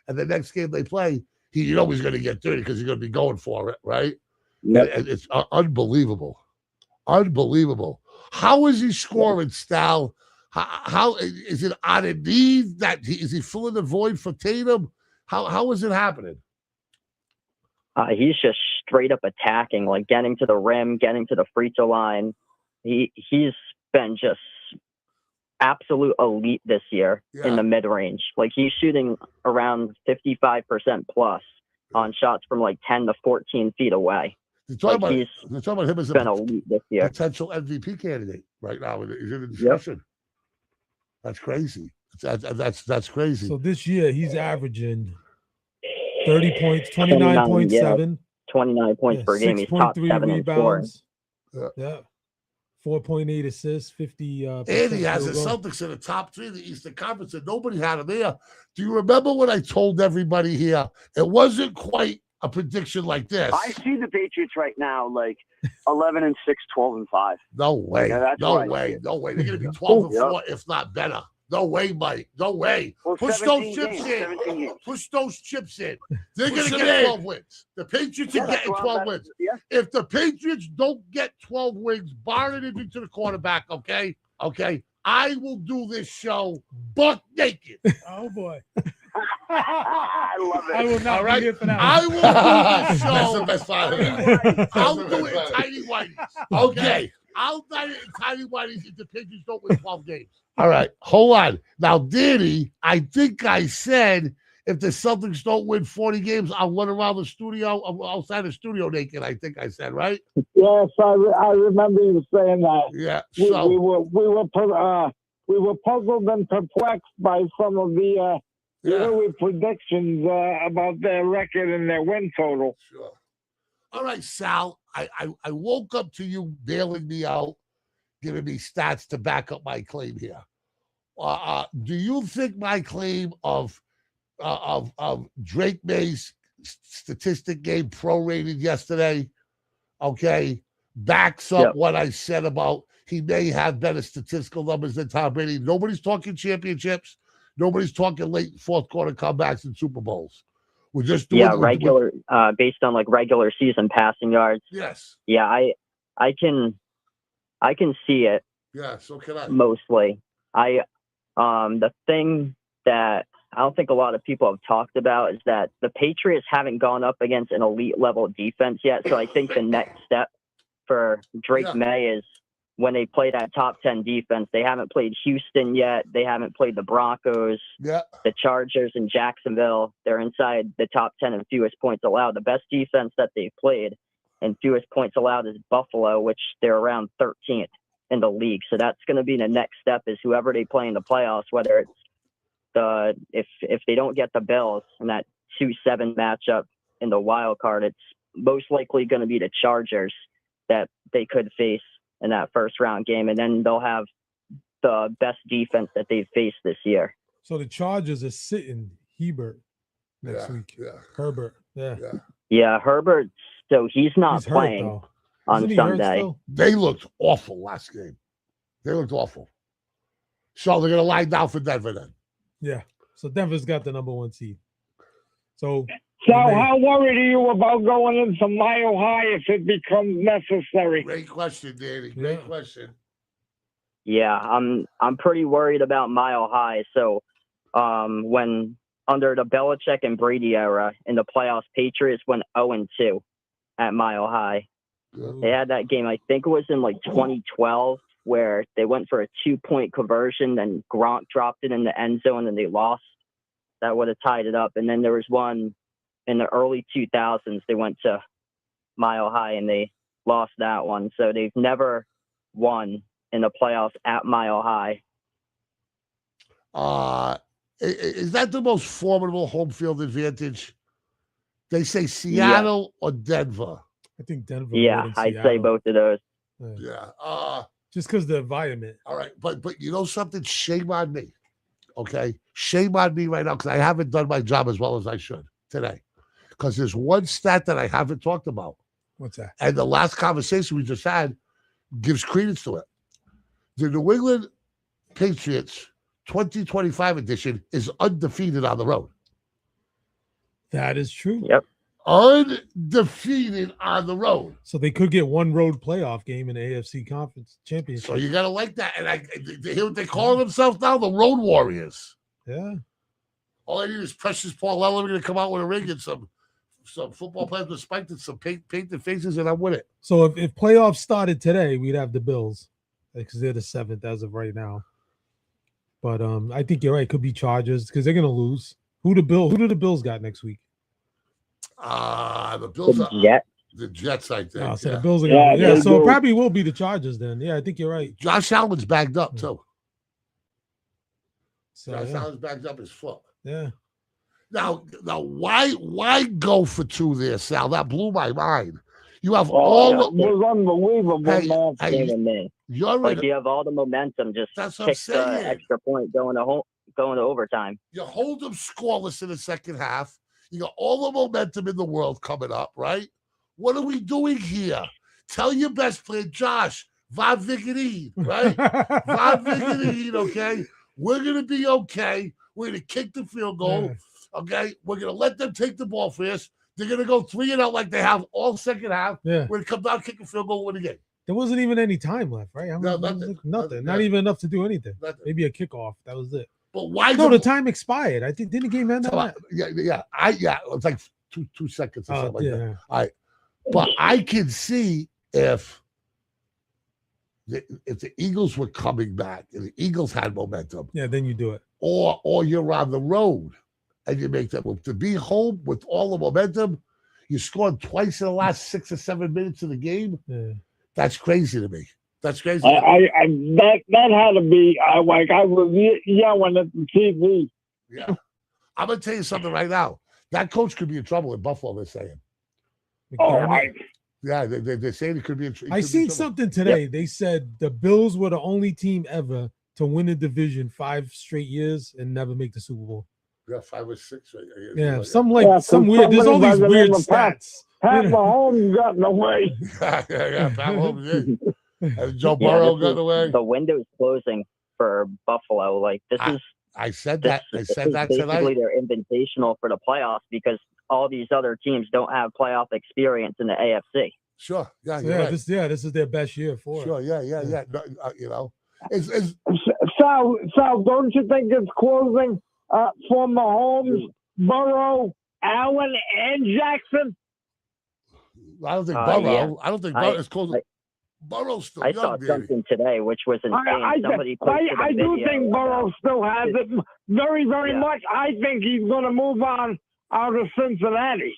and the next game they play, he's going to get 30 because he's going to be going for it, right? Yep. And it's unbelievable. Unbelievable. How is he scoring, Stal? How is it on a need that is he filling the void for Tatum? How is it happening? He's just straight up attacking, like getting to the rim, getting to the free throw line. He's been just absolute elite this year in the mid range. Like he's shooting around 55% plus on shots from like 10 to 14 feet away. They're talking Like about him as a been elite this year. potential MVP candidate right now. He's in the discussion. That's crazy. That's crazy. So this year he's averaging 30 points, 29.7. 29 points per game. He's top 7 in scoring. Yeah. 4.8 assists, 50. And he has the Celtics in the top 3 of the Eastern Conference, and nobody had him there. Do you remember when I told everybody here? It wasn't quite a prediction like this. I see the Patriots right now like 11-6, 12-5. No way. Yeah, no way. No way. They're going to be 12-4, if not better. No way, Mike. No way. Well, Push those chips in. Push those chips in. They're going to get 12 wins. The Patriots are getting 12 wins. If the Patriots don't get 12 wins, bar it into the quarterback, okay? Okay. I will do this show buck naked. Oh, boy. I love it. I will not be here for that. I will do this show. That's the best part. I'll do it in Tiny Whitey's. Okay. I'll do it in Tiny Whitey's if the Patriots don't win 12 games. All right. Hold on. Now, Danny, I think I said if the Celtics don't win 40 games, I'll run around the studio, outside the studio naked, I think I said, right? Yes, I remember you saying that. Yeah. So we were puzzled and perplexed by some of the early predictions about their record and their win total. Sure. All right, Sal. I woke up to you bailing me out, giving me stats to back up my claim here. Do you think my claim of Drake May's statistic game prorated yesterday, okay, backs up what I said about he may have better statistical numbers than Tom Brady? Nobody's talking championships. Nobody's talking late fourth quarter comebacks and Super Bowls. We're just doing regular based on like regular season passing yards. Yes. Yeah, I can see it. Yeah, so can I. Mostly. The thing that I don't think a lot of people have talked about is that the Patriots haven't gone up against an elite level defense yet. So I think the next step for Drake May is when they play that top 10 defense. They haven't played Houston yet. They haven't played the Broncos, the Chargers, and Jacksonville. They're inside the top 10 in fewest points allowed. The best defense that they've played and fewest points allowed is Buffalo, which they're around 13th in the league. So that's going to be the next step is whoever they play in the playoffs, whether it's if they don't get the Bills in that 2-7 matchup in the wild card, it's most likely going to be the Chargers that they could face in that first round game, and then they'll have the best defense that they've faced this year. So the Chargers are sitting Hebert next week. Yeah. Herbert. Yeah, Herbert. So he's not playing on Sunday. They looked awful last game. They looked awful. So they're going to lie down for Denver then. Yeah. So Denver's got the number 1 seed. So how worried are you about going into Mile High if it becomes necessary? Great question, Danny. Great question. Yeah, I'm pretty worried about Mile High. So when under the Belichick and Brady era in the playoffs, Patriots went 0-2 at Mile High. They had that game, I think it was in like 2012, where they went for a 2-point conversion, then Gronk dropped it in the end zone and they lost. That would have tied it up. And then there was one in the early 2000s. They went to Mile High and they lost that one. So they've never won in the playoffs at Mile High. Is that the most formidable home field advantage? They say Seattle or Denver. I think Denver. Yeah, I'd say both of those. Yeah. Just because the environment. All right, but you know something? Shame on me. Okay, shame on me right now because I haven't done my job as well as I should today. Because there's one stat that I haven't talked about. What's that? And the last conversation we just had gives credence to it. The New England Patriots 2025 edition is undefeated on the road. That is true. Yep. Undefeated on the road. So they could get one road playoff game in the AFC Conference Championship. So you got to like that. And they hear what they call themselves now, the Road Warriors. Yeah. All I need is Precious Paul Eller going to come out with a ring and some football players with spiked and some painted faces, and I'm with it. So if playoffs started today, we'd have the Bills because they're the 7th as of right now. But I think you're right. Could be Chargers because they're gonna lose. Who do the Bills got next week? The Bills are the Jets, I think. Oh, so the Bills are gonna so it probably will be the Chargers then. Yeah, I think you're right. Josh Allen's bagged up too. So, Josh Allen's bagged up his foot. Yeah. Now, why go for 2 there, Sal? That blew my mind. You have all it was unbelievable, man. You're like you have all the momentum, just kick the extra point going to overtime. You hold them scoreless in the second half. You got all the momentum in the world coming up, right? What are we doing here? Tell your best player, Josh, va vigorine, right? Va vigorine, okay? We're going to be okay. We're going to kick the field goal, okay? We're going to let them take the ball first. They're going to go 3-0 like they have all second half. Yeah. We're going to come down, kick a field goal, win the game. There wasn't even any time left, right? Nothing. Not even enough to do anything. Maybe a kickoff. That was it. But why? No, the time expired. I think didn't the game end on that? Yeah. It was like two seconds or something like that. All right. But I can see if the Eagles were coming back and the Eagles had momentum. Yeah, then you do it. Or you're on the road and you make that move. To be home with all the momentum, you scored twice in the last 6 or 7 minutes of the game. Yeah. That's crazy to me. That's crazy. That had to be I was yelling at the TV. Yeah. I'm gonna tell you something right now. That coach could be in trouble in Buffalo, they're saying. Yeah, they're saying it could be in trouble. I seen something today. Yep. They said the Bills were the only team ever to win a division 5 straight years and never make the Super Bowl. Yeah, 5 or 6. Yeah, some weird. There's all these weird stats. Pat Mahomes got in the way. yeah, Pat Mahomes did. And Joe Burrow got away. The window's closing for Buffalo. Like I said that. I said that basically tonight. They're invitational for the playoffs because all these other teams don't have playoff experience in the AFC. Sure. Yeah. So Right. This is their best year for it. Sure. Yeah. No, you know, it's Sal, don't you think it's closing for Mahomes, Burrow, Allen, and Jackson? I don't think Burrow. Yeah. I don't think Burrow is closing. Burrow's still I young, saw baby. something today which was insane. I do think Burrow still has it very, very much. I think he's going to move on out of Cincinnati.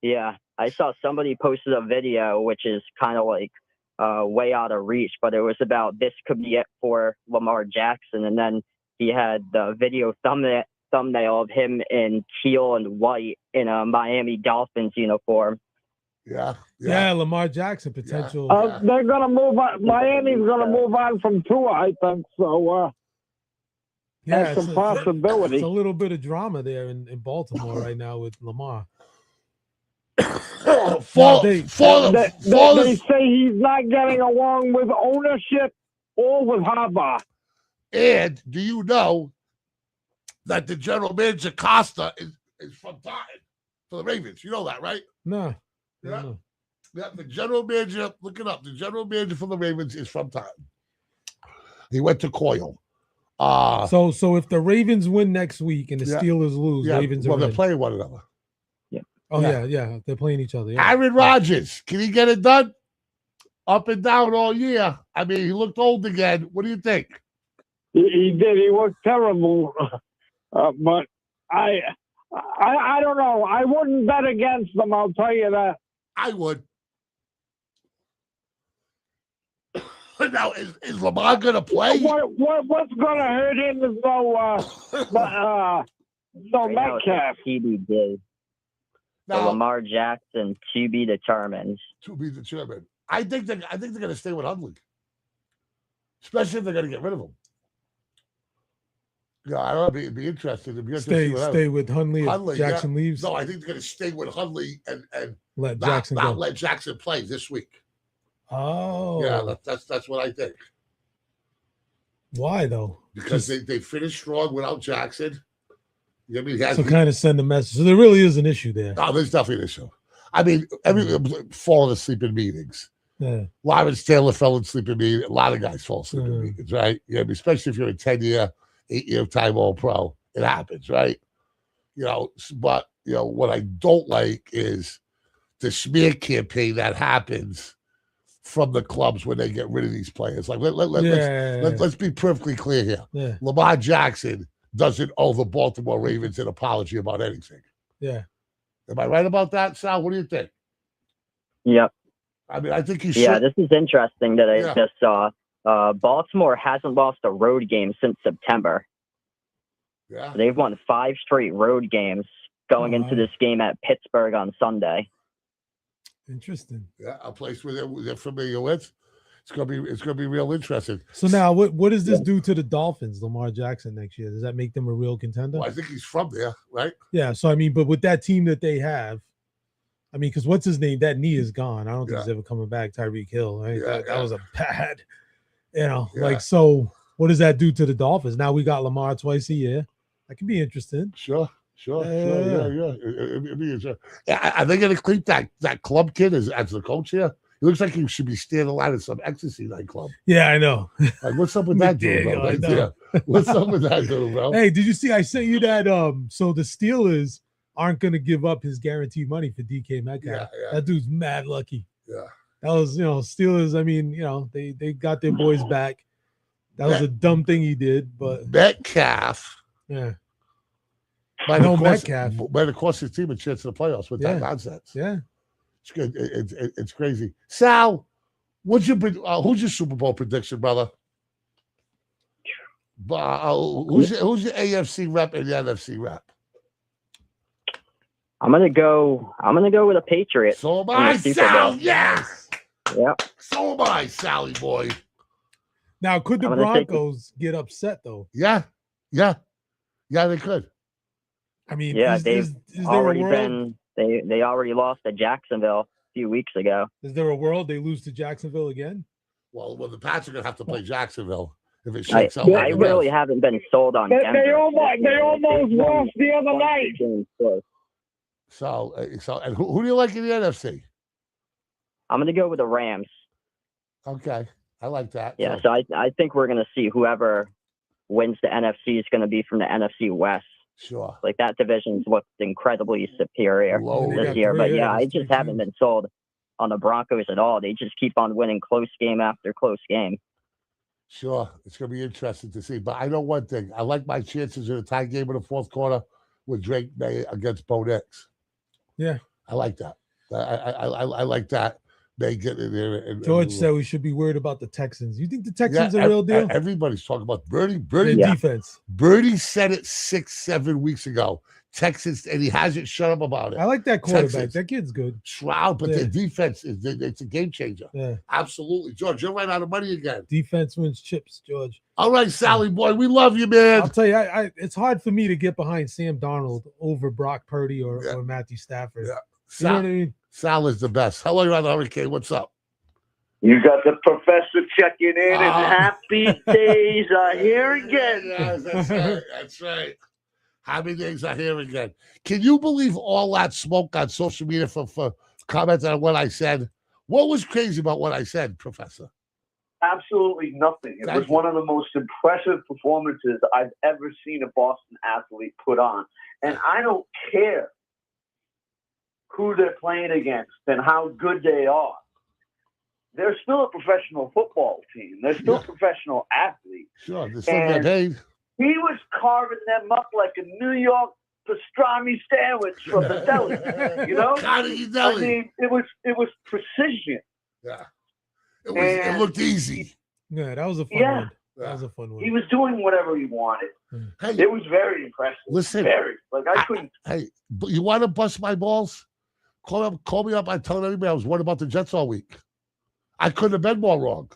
Yeah, I saw somebody posted a video which is kind of like way out of reach, but it was about this could be it for Lamar Jackson, and then he had the video thumbnail of him in teal and white in a Miami Dolphins uniform. Yeah, Lamar Jackson potential. They're going to move on. Miami's going to move on from Tua, I think. So that's a possibility. It's a little bit of drama there in Baltimore right now with Lamar. They say he's not getting along with ownership or with Harbaugh. And do you know that the general manager Costa is from Taunton for the Ravens? You know that, right? No. Yeah, the general manager, look it up. The general manager for the Ravens is from Taunton. He went to Coyle. So if the Ravens win next week and the Steelers lose, Ravens they're playing one another. Yeah. Oh yeah, they're playing each other. Yeah. Aaron Rodgers, can he get it done? Up and down all year. I mean, he looked old again. What do you think? He did. He looked terrible. But I don't know. I wouldn't bet against them. I'll tell you that. I would. Now, is Lamar going to play? What's going to hurt him is no Metcalf. TBD. So Lamar Jackson to be determined. To be determined. I think they're going to stay with Hundley, especially if they're going to get rid of him. Yeah, I don't know. It'd be interesting. Stay with Hundley if Jackson leaves. No, I think they're going to stay with Hundley and let Jackson go. Let Jackson play this week. Oh, yeah, that's what I think. Why though? Because they finished strong without Jackson. You know what I mean? Kind of send a message. So there really is an issue there. No, there's definitely an issue. I mean, falling asleep in meetings. Yeah. Lawrence Taylor fell asleep in meetings. A lot of guys fall asleep in meetings, right? Yeah, especially if you're a 10-year, 8-year time All-Pro. It happens, right? But what I don't like is the smear campaign that happens from the clubs when they get rid of these players. Like let's be perfectly clear here. Yeah. Lamar Jackson doesn't owe the Baltimore Ravens an apology about anything. Yeah. Am I right about that, Sal? What do you think? Yep. I mean, I think he should. Yeah, this is interesting that I just saw. Baltimore hasn't lost a road game since September. Yeah. They've won 5 straight road games going into this game at Pittsburgh on Sunday. Interesting. Yeah, a place where they're familiar with. It's gonna be real interesting. So now, what does this do to the Dolphins, Lamar Jackson, next year? Does that make them a real contender? Well, I think he's from there, right? Yeah. So I mean, but with that team that they have, I mean, because what's his name? That knee is gone. I don't think he's ever coming back. Tyreek Hill, right? That was a bad, like. So what does that do to the Dolphins? Now we got Lamar twice a year. That could be interesting. Sure. Yeah. It'd be interesting. Are they going to keep that club kid as the coach here? He looks like he should be standing line at some ecstasy nightclub. Yeah, I know. Like, what's up with that dude, bro? Right there. What's up with that dude, bro? Hey, did you see? I sent you that. So the Steelers aren't going to give up his guaranteed money for DK Metcalf. That dude's mad lucky. Yeah. That was, Steelers. I mean, they got their boys back. That was a dumb thing he did, but Metcalf. Yeah. Might have cost his team a chance in the playoffs with that nonsense. Yeah. It's good. It's crazy. Sal, who's your Super Bowl prediction, brother? Who's the AFC rep and the NFC rep? I'm gonna go with a Patriot. So am I, Sal. Yes. Yep. So am I, Sally boy. Now, could the Broncos get upset though? Yeah, they could. I mean, they've already been. They already lost to Jacksonville a few weeks ago. Is there a world they lose to Jacksonville again? Well, the Pats are gonna have to play Jacksonville if it shakes out. I really haven't been sold on Denver. They almost lost the other night. So, and who do you like in the NFC? I'm going to go with the Rams. Okay, I like that. Yeah, so I think we're going to see whoever wins the NFC is going to be from the NFC West. Sure. Like that division's looked incredibly superior this year. But yeah, I just haven't been sold on the Broncos at all. They just keep on winning close game after close game. Sure. It's going to be interesting to see. But I know one thing. I like my chances in a tie game in the fourth quarter with Drake May against Bo Nix. Yeah. I like that. I like that. They get in there. George said we should be worried about the Texans. You think the Texans are a real deal? Everybody's talking about Birdie defense. Birdie said it 6-7 weeks ago. Texans, and he hasn't shut up about it. I like that quarterback. Texans, that kid's good. Shroud, but their defense it's a game changer. Yeah. Absolutely. George, you're right out of money again. Defense wins chips, George. All right, Sally boy, we love you, man. I'll tell you, it's hard for me to get behind Sam Darnold over Brock Purdy or Matthew Stafford. Yeah. You know what I mean? Sal is the best. Hello, you're on the Hurricane. What's up? You got the professor checking in, and happy days are here again. Yes, that's right. That's right. Happy days are here again. Can you believe all that smoke on social media for comments on what I said? What was crazy about what I said, Professor? Absolutely nothing. It was one of the most impressive performances I've ever seen a Boston athlete put on. And I don't care who they're playing against and how good they are. They're still a professional football team. They're still professional athletes. Sure, they're still getting paid. He was carving them up like a New York pastrami sandwich from the deli. You know? Carnegie Deli. I mean, it was precision. Yeah. It looked easy. Yeah, that was a fun one. That was a fun one. He was doing whatever he wanted. Hey, it was very impressive. Listen. Very. Like, I couldn't. Hey, you want to bust my balls? Call me up. I told everybody I was worried about the Jets all week. I couldn't have been more wrong.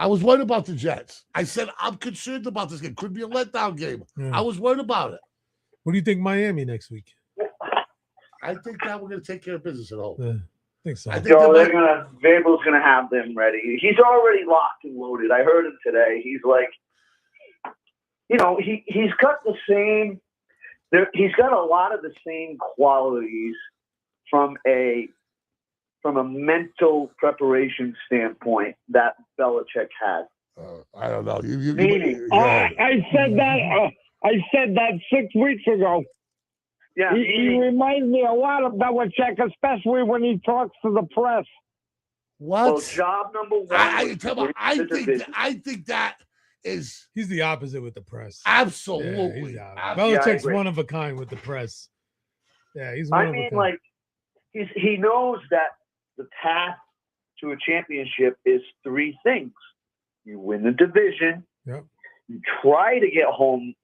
I was worried about the Jets. I said, I'm concerned about this game. Could be a letdown game. Yeah. I was worried about it. What do you think Miami next week? I think that we're going to take care of business at home. Yeah, I think so. Vrabel's gonna have them ready. He's already locked and loaded. I heard him today. He's like, he's got the same. He's got a lot of the same qualities from a mental preparation standpoint that Belichick had. I don't know. I said that 6 weeks ago. Yeah, he reminds me a lot of Belichick, especially when he talks to the press. What? Well, job number one. I think that is. He's the opposite with the press. Absolutely. Yeah, Belichick's one of a kind with the press. Yeah, he's one of a kind. Like, he knows that the path to a championship is three things. You win the division. Yep. You try to get home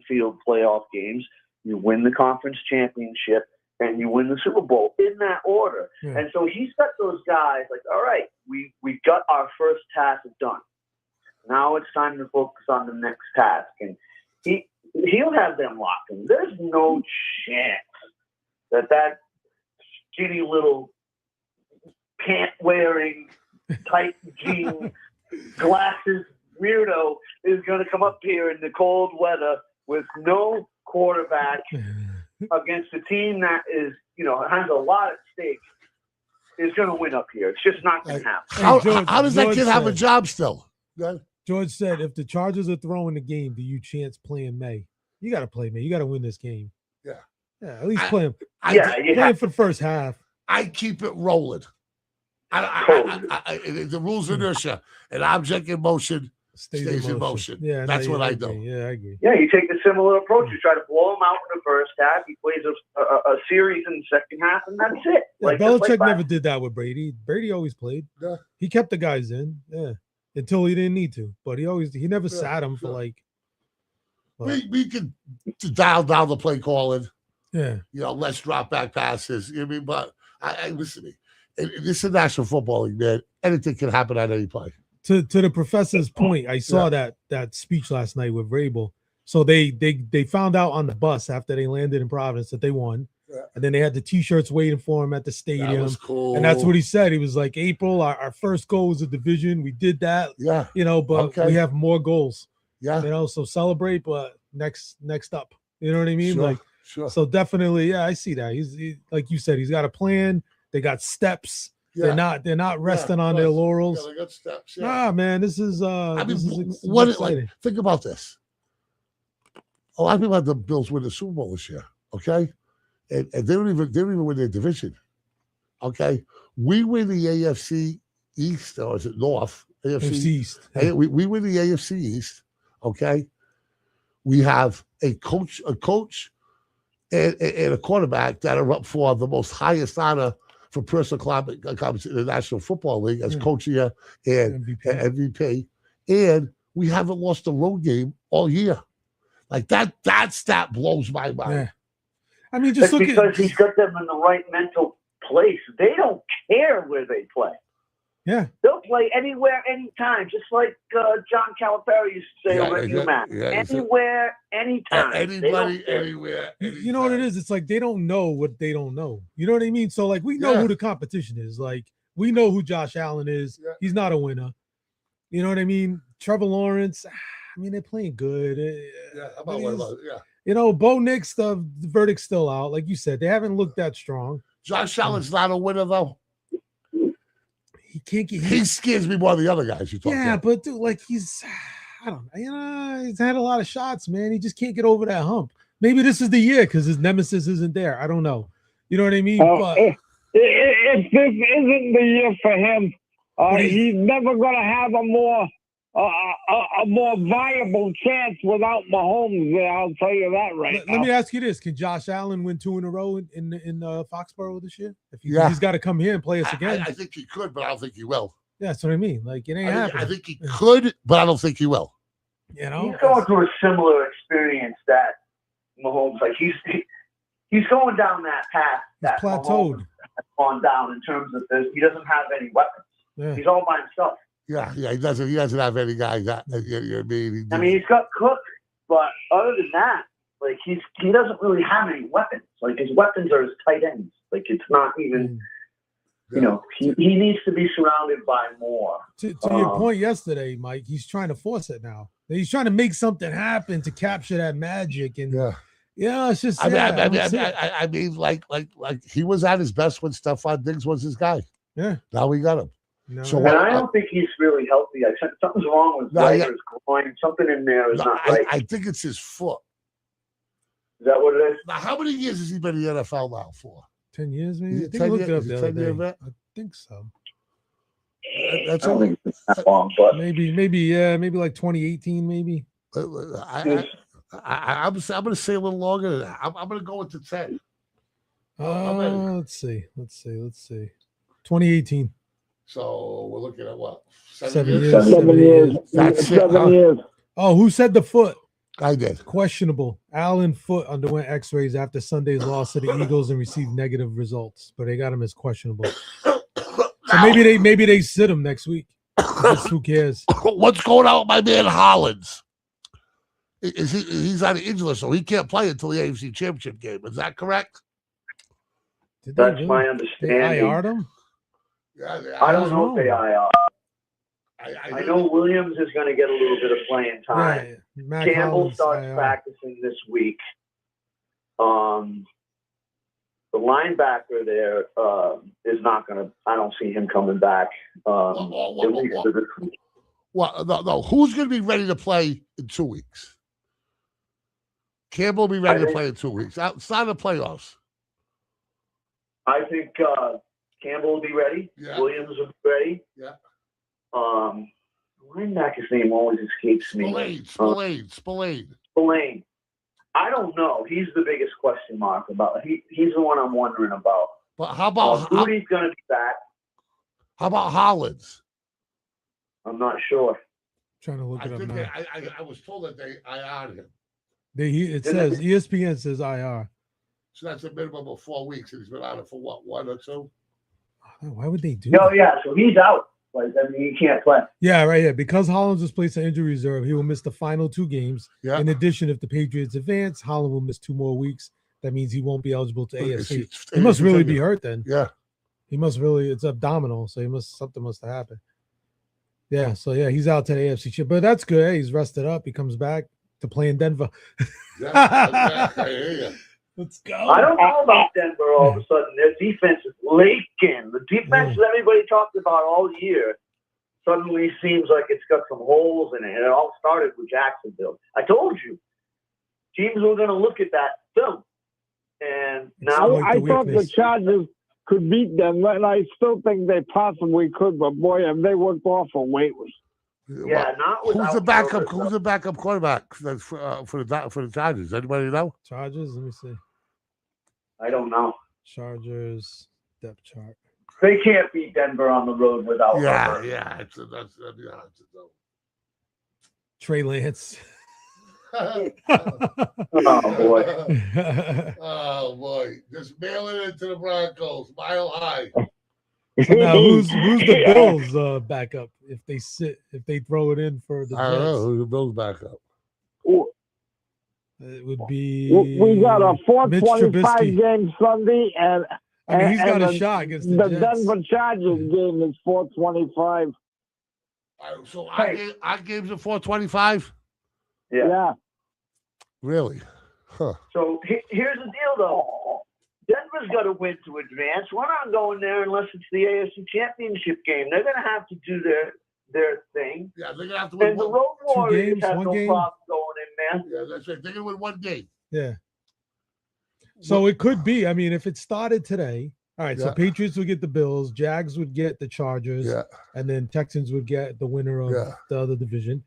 field playoff games. You win the conference championship, and you win the Super Bowl in that order. Yeah. And so he's got those guys like, all right, we got our first task done. Now it's time to focus on the next task. And he'll have them locked in. There's no chance that skinny little pant-wearing, tight jean, glasses weirdo is going to come up here in the cold weather with no quarterback against a team that is, has a lot at stake, is going to win up here. It's just not going to happen. How does that kid have a job still? George said, if the Chargers are throwing the game, do you chance playing May? You got to play May. You got to win this game. Yeah. Yeah, at least play him. Play him for the first half. I keep it rolling. The rules of inertia. An object in motion stays in motion. Yeah, that's what I agree. do. Yeah, I agree. Yeah, you take a similar approach. You try to blow him out in the first half. He plays a series in the second half, and that's it. Yeah, Belichick never did that with Brady. Brady always played. Yeah. He kept the guys in. Yeah, until he didn't need to. But he never sat him for like. We could dial down the play calling. Yeah. Less drop back passes. But I listen to me. This is National Football League, man. Anything can happen at any play. To the professor's point, I saw that speech last night with Vrabel. So they found out on the bus after they landed in Providence that they won. Yeah. And then they had the T-shirts waiting for him at the stadium. That was cool. And that's what he said. He was like, April, our first goal was a division. We did that. Yeah. But we have more goals. Yeah. So celebrate, but next up. You know what I mean? Sure. So definitely, yeah, I see that. He's like you said, he's got a plan. They got steps. Yeah. They're not resting on their laurels. Yeah, they got steps. Yeah. Ah, man, this is think about this. A lot of people had the Bills win the Super Bowl this year, okay? And they don't even win their division. Okay. We win the AFC East, or is it North? AFC East. Yeah. We win the AFC East. Okay. We have a coach and a quarterback that are up for the most highest honor for personal accomplishments in the National Football League as coach of the year and MVP. And we haven't lost a road game all year. Like that stat blows my mind. Yeah. I mean, just look because he's got them in the right mental place. They don't care where they play. Yeah. They'll play anywhere, anytime, just like John Calipari used to say over at UMass. Anywhere, anytime. Anybody, anywhere. You know what it is? It's like they don't know what they don't know. You know what I mean? So, like, we know who the competition is. Like, we know who Josh Allen is. Yeah. He's not a winner. You know what I mean? Trevor Lawrence, I mean, they're playing good. Bo Nix, the verdict's still out. Like you said, they haven't looked that strong. Josh Allen's not a winner, though. He can't get. He scares me more than the other guys you talk about. Yeah, but dude, like he's had a lot of shots, man. He just can't get over that hump. Maybe this is the year because his nemesis isn't there. I don't know. You know what I mean? But if this isn't the year for him, he's never going to have a more viable chance without Mahomes there. I'll tell you that right now. Let me ask you this: can Josh Allen win 2 in a row in Foxborough this year? He's got to come here and play us again. I think he could, but I don't think he will. Yeah, that's what I mean. Like it ain't happening. I think he could, but I don't think he will. He's going through a similar experience that Mahomes. Like he's going down that path. That plateaued. Has gone down in terms of this. He doesn't have any weapons. Yeah. He's all by himself. Yeah, he doesn't. He doesn't have any guy. I mean, he's got Cook, but other than that, like he doesn't really have any weapons. Like his weapons are his tight ends. Like it's not even. He needs to be surrounded by more. To your point yesterday, Mike, he's trying to force it now. He's trying to make something happen to capture that magic, and it's just. I mean, like he was at his best when Stephon Diggs was his guy. Yeah. Now we got him. No. So I don't think he's really healthy. Something's wrong with his groin. Something in there is not right. I think it's his foot. Is that what it is? Now, how many years has he been in the NFL now for? 10 years, maybe. I think 10 I looked it up years? the other 10-year day. vet? I think so. That's I don't think it's that long, but maybe like 2018, maybe. I'm going to say a little longer than that. I'm going to go with the 10. Let's see. 2018. So we're looking at what? 7 years? years. 7 years. That's it, 7 huh? years. Oh, who said the foot? I did. Questionable. Allen Foot underwent X-rays after Sunday's loss to the Eagles and received negative results, but they got him as questionable. So maybe they sit him next week. Just who cares? What's going on with my man Hollins? He's on the injury list, so he can't play until the AFC Championship game. Is that correct? That's my understanding. They IR'd him? Yeah, I don't know if they IR. I know Williams is going to get a little bit of playing time. Yeah, Campbell Hollins, starts IR. practicing this week. The linebacker there is not going to. I don't see him coming back. At least for this week. Well, no. Who's going to be ready to play in 2 weeks? Campbell will be ready to play in 2 weeks. Outside of the playoffs. I think Campbell will be ready. Yeah. Williams will be ready. Yeah. Linebacker's name always escapes me. Spillane. I don't know. He's the biggest question mark about. He's the one I'm wondering about. But how about Rudy's going to be back? How about Hollins? I'm not sure. Trying to look it up now. I was told that they IR'd him. It says ESPN says IR. So that's a minimum of 4 weeks, and he's been out of for what, 1 or 2? Why would they do No, that? yeah. So he's out. Like, I mean, he can't play. Yeah, right. Yeah, because Hollins was placed on injury reserve, he will miss the final 2 games. Yeah. In addition, if the Patriots advance, Holland will miss 2 more weeks. That means he won't be eligible to AFC. He must really be hurt then. Yeah. He must really. It's abdominal, so something must have happened. Yeah. So yeah, he's out to the AFC chip, but that's good. Hey, he's rested up. He comes back to play in Denver. I hear you. Let's go. I don't know about Denver all of a sudden. Their defense is leaking. The defense that everybody talked about all year suddenly seems like it's got some holes in it. And it all started with Jacksonville. I told you. Teams were going to look at that film. And now I thought the Chargers could beat them, and I still think they possibly could. But boy, have they worked awful lately. Yeah, not Who's the backup? Who's the backup quarterback for the Chargers? Anybody know? Chargers. Let me see. I don't know. Chargers depth chart. They can't beat Denver on the road without. Herbert. Yeah. Trey Lance. Oh boy. Oh boy. Just mail it into the Broncos. Mile high. So now who's the Bills backup if they throw it in for the Jets? I don't know who's the Bills backup. It would be We got a 4:25 game Sunday, and I mean, he's got a the, shot against the the Jets. Denver Chargers game is 4:25. So our game's at 4:25. Yeah. Really? Huh. So here's the deal, though. Denver's got to win to advance. We're not going there unless it's the AFC Championship game. They're going to have to do their thing. Yeah, they're going to have to win and the Road Warriors games, have one no game? problem going in there. Yeah, that's right. They're going to win 1 game. Yeah. So it could be. I mean, if it started today, all right. Yeah. So Patriots would get the Bills, Jags would get the Chargers, and then Texans would get the winner of the other division.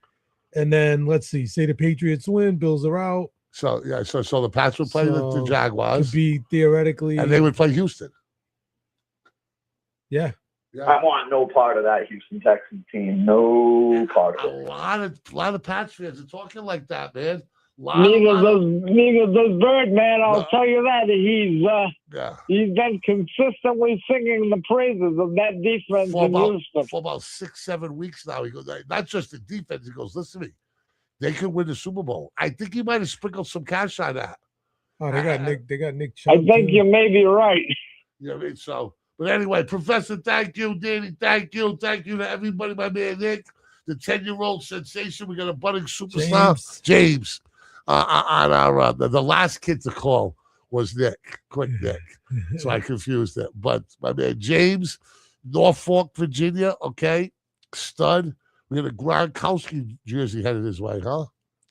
And then let's see. Say the Patriots win, Bills are out. So so the Pats would play the Jaguars. Could be theoretically, and they would play Houston. Yeah. I want no part of that Houston Texans team. No part of it. A lot of Pats fans are talking like that, man. Neither does Birdman. I'll tell you that he's been consistently singing the praises of that defense in Houston for about 6-7 weeks now. He goes, not just the defense. He goes, listen to me, they could win the Super Bowl. I think he might have sprinkled some cash on that. Oh, they got Nick Chubb. I think you may be right. You know what I mean? So, but anyway, Professor, thank you, Danny, thank you to everybody, my man Nick, the 10-year-old sensation. We got a budding superstar, James. On our the last kid to call was Nick, quick Nick, so I confused it. But my man James, Norfolk, Virginia, okay, stud. We got a Gronkowski jersey headed his way, huh?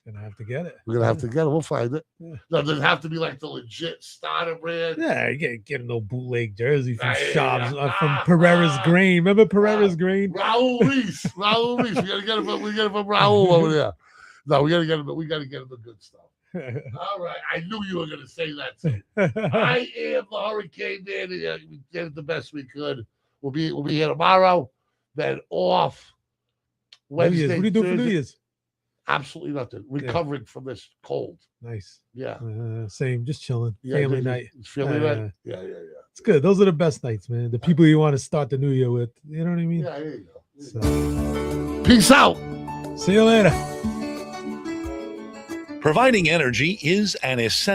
Gonna have to get it. We're gonna have to get it. We'll find it. Yeah. No, does it have to be like the legit starter brand? Yeah, you can't get no bootleg jersey from shops from Pereira's Grain. Remember Pereira's Grain? Raul Reese. We gotta get it from Raul over there. No, we gotta get him the good stuff. All right. I knew you were gonna say that too. I am the Hurricane Man. We did it the best we could. We'll be here tomorrow, then off Wednesday. What do you do for New Year's? Absolutely nothing. Recovering from this cold. Nice. Yeah. Same. Just chilling. Yeah, Family night. Family night. Yeah. It's good. Those are the best nights, man. The people you want to start the new year with. You know what I mean? Yeah, there you go. Peace out. See you later. Providing energy is an essential.